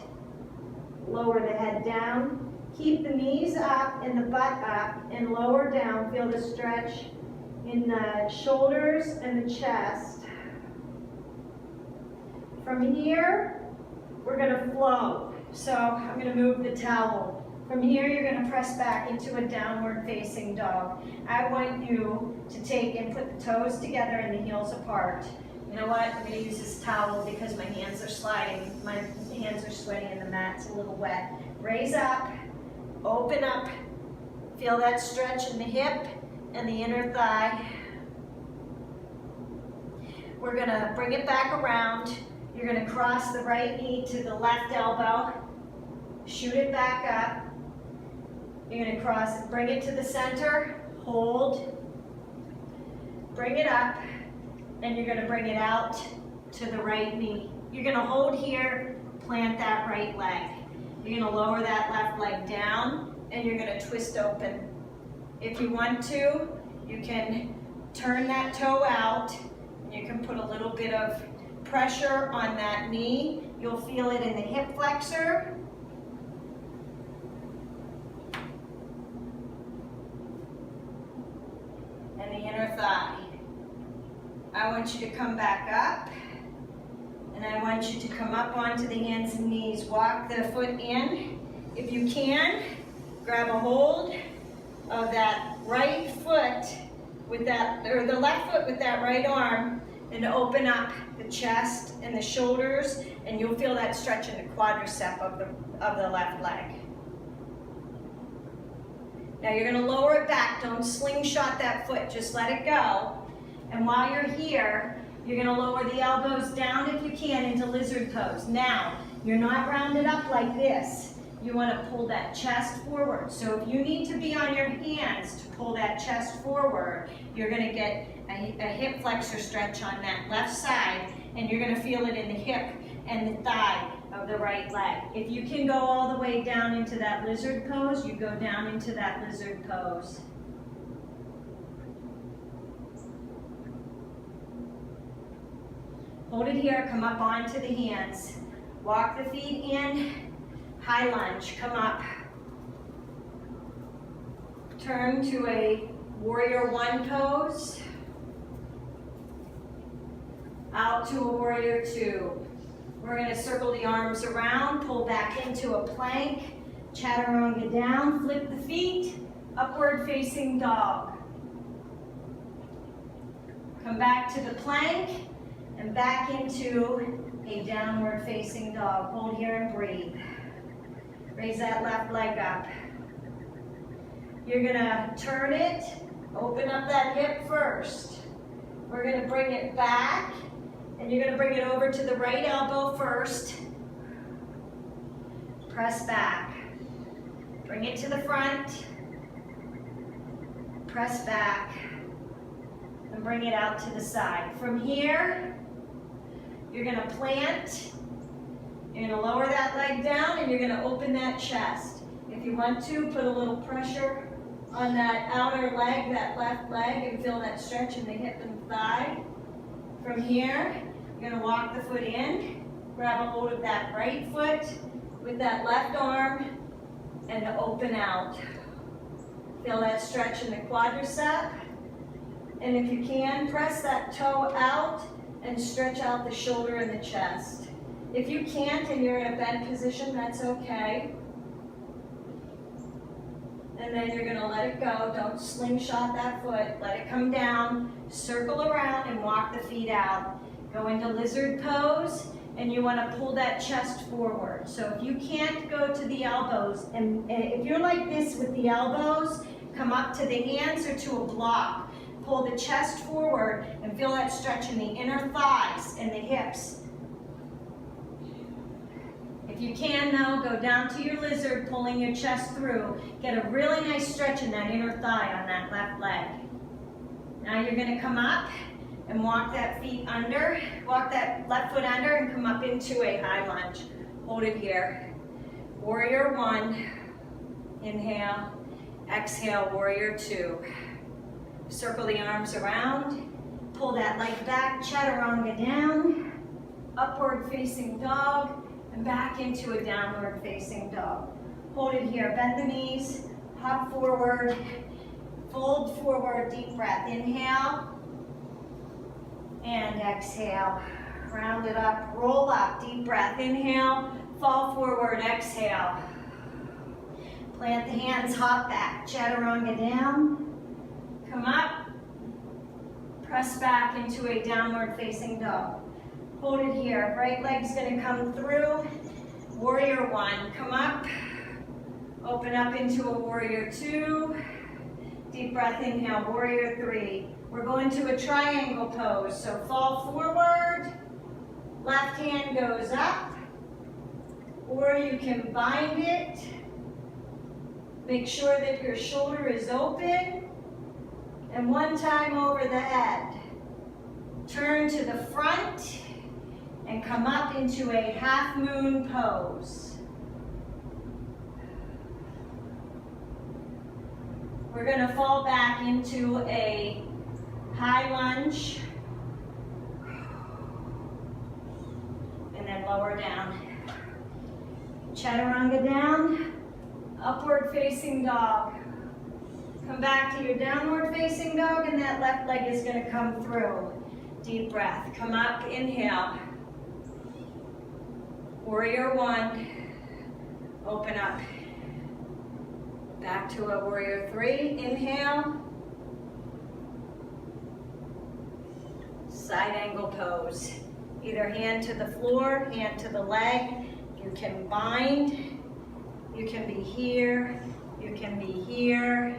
Lower the head down. Keep the knees up and the butt up and lower down. Feel the stretch in the shoulders and the chest. From here, we're going to flow. So I'm going to move the towel. From here, you're going to press back into a downward facing dog. I want you to take and put the toes together and the heels apart. You know what? I'm going to use this towel because my hands are sliding. My hands are sweaty and the mat's a little wet. Raise up, open up, feel that stretch in the hip and the inner thigh. We're going to bring it back around. You're going to cross the right knee to the left elbow, shoot it back up. You're going to cross it, bring it to the center, hold, bring it up, and you're going to bring it out to the right knee. You're gonna hold here, plant that right leg. You're gonna lower that left leg down, and you're gonna twist open. If you want to, you can turn that toe out. You can put a little bit of pressure on that knee. You'll feel it in the hip flexor. And the inner thigh. I want you to come back up. And I want you to come up onto the hands and knees. Walk the foot in. If you can, grab a hold of that right foot with that, or the left foot with that right arm, and open up the chest and the shoulders, and you'll feel that stretch in the quadricep of the left leg. Now you're gonna lower it back. Don't slingshot that foot, just let it go. And while you're here, you're gonna lower the elbows down if you can into lizard pose. Now, you're not rounded up like this. You wanna pull that chest forward. So if you need to be on your hands to pull that chest forward, you're gonna get a hip flexor stretch on that left side, and you're gonna feel it in the hip and the thigh of the right leg. If you can go all the way down into that lizard pose, you go down into that lizard pose. Hold it here, come up onto the hands. Walk the feet in, high lunge, come up. Turn to a warrior one pose. Out to a warrior two. We're gonna circle the arms around, pull back into a plank, chaturanga down, flip the feet, upward facing dog. Come back to the plank and back into a downward facing dog. Hold here and breathe. Raise that left leg up. You're gonna turn it, open up that hip first. We're gonna bring it back, and you're gonna bring it over to the right elbow first. Press back. Bring it to the front. Press back. And bring it out to the side. From here, you're gonna plant. You're gonna lower that leg down, and you're gonna open that chest. If you want to, put a little pressure on that outer leg, that left leg, and feel that stretch in the hip and thigh. From here, you're gonna walk the foot in, grab a hold of that right foot with that left arm, and open out. Feel that stretch in the quadricep. And if you can, press that toe out and stretch out the shoulder and the chest. If you can't and you're in a bent position, that's okay. And then you're gonna let it go. Don't slingshot that foot. Let it come down, circle around, and walk the feet out. Go into lizard pose, and you wanna pull that chest forward. So if you can't go to the elbows, and if you're like this with the elbows, come up to the hands or to a block. Pull the chest forward and feel that stretch in the inner thighs and the hips. If you can though, go down to your lizard, pulling your chest through. Get a really nice stretch in that inner thigh on that left leg. Now you're gonna come up and walk that feet under, walk that left foot under and come up into a high lunge. Hold it here. Warrior one, inhale, exhale, warrior two. Circle the arms around, pull that leg back, chaturanga down, upward facing dog, and back into a downward facing dog. Hold it here, bend the knees, hop forward, fold forward, deep breath. Inhale, and exhale. Round it up, roll up, deep breath. Inhale, fall forward, exhale. Plant the hands, hop back, chaturanga down. Come up, press back into a downward facing dog. Hold it here, right leg's gonna come through. Warrior one, come up, open up into a warrior two. Deep breath, inhale, warrior three. We're going to a triangle pose, so fall forward, left hand goes up, or you can bind it. Make sure that your shoulder is open. And one time over the head. Turn to the front and come up into a half moon pose. We're going to fall back into a high lunge and then lower down. Chaturanga down, upward facing dog. Come back to your downward facing dog, and that left leg is going to come through. Deep breath. Come up, inhale. Warrior one. Open up. Back to a warrior three. Inhale. Side angle pose. Either hand to the floor, hand to the leg. You can bind. You can be here. You can be here.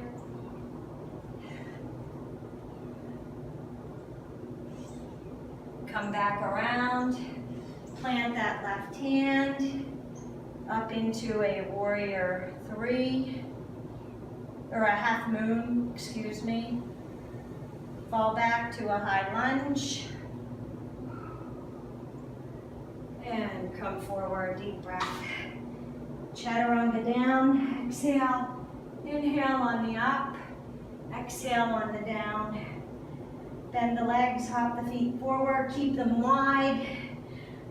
Come back around, plant that left hand up into a warrior three, or a half moon, excuse me. Fall back to a high lunge. And come forward, deep breath. Chaturanga down, exhale. Inhale on the up, exhale on the down. Bend the legs, hop the feet forward, keep them wide.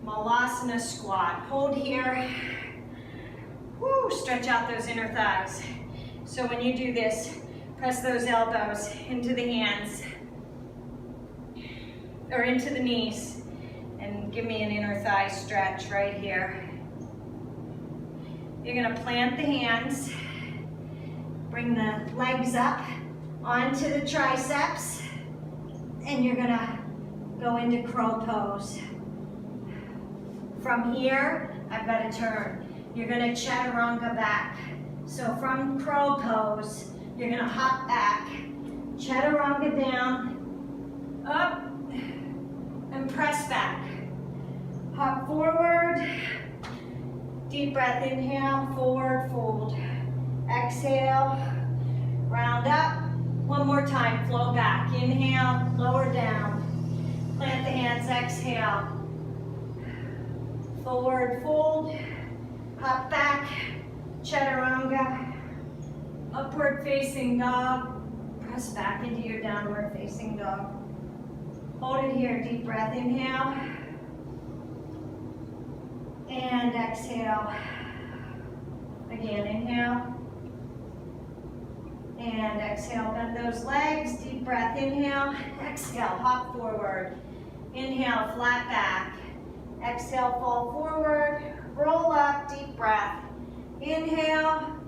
Malasana squat. Hold here. Woo, stretch out those inner thighs. So when you do this, press those elbows into the hands or into the knees and give me an inner thigh stretch right here. You're gonna plant the hands, bring the legs up onto the triceps, and you're gonna go into crow pose. From here, I've got to turn. You're gonna chaturanga back. So from crow pose, you're gonna hop back, chaturanga down, up, and press back. Hop forward, deep breath, inhale, forward fold. Exhale, round up. One more time, flow back. Inhale, lower down. Plant the hands, exhale. Forward fold, hop back, chaturanga. Upward facing dog. Press back into your downward facing dog. Hold it here, deep breath, inhale. And exhale. Again, inhale. And exhale, bend those legs, deep breath, inhale, exhale, hop forward. Inhale, flat back. Exhale, fall forward, roll up, deep breath. Inhale,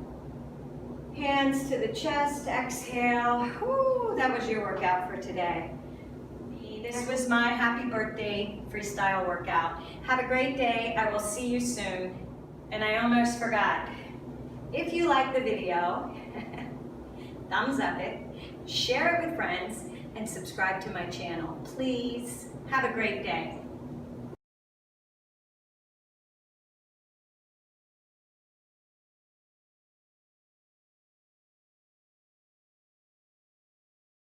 hands to the chest, exhale. Woo, that was your workout for today. This was my happy birthday freestyle workout. Have a great day, I will see you soon. And I almost forgot, if you like the video, thumbs up it, share it with friends, and subscribe to my channel. Please have a great day.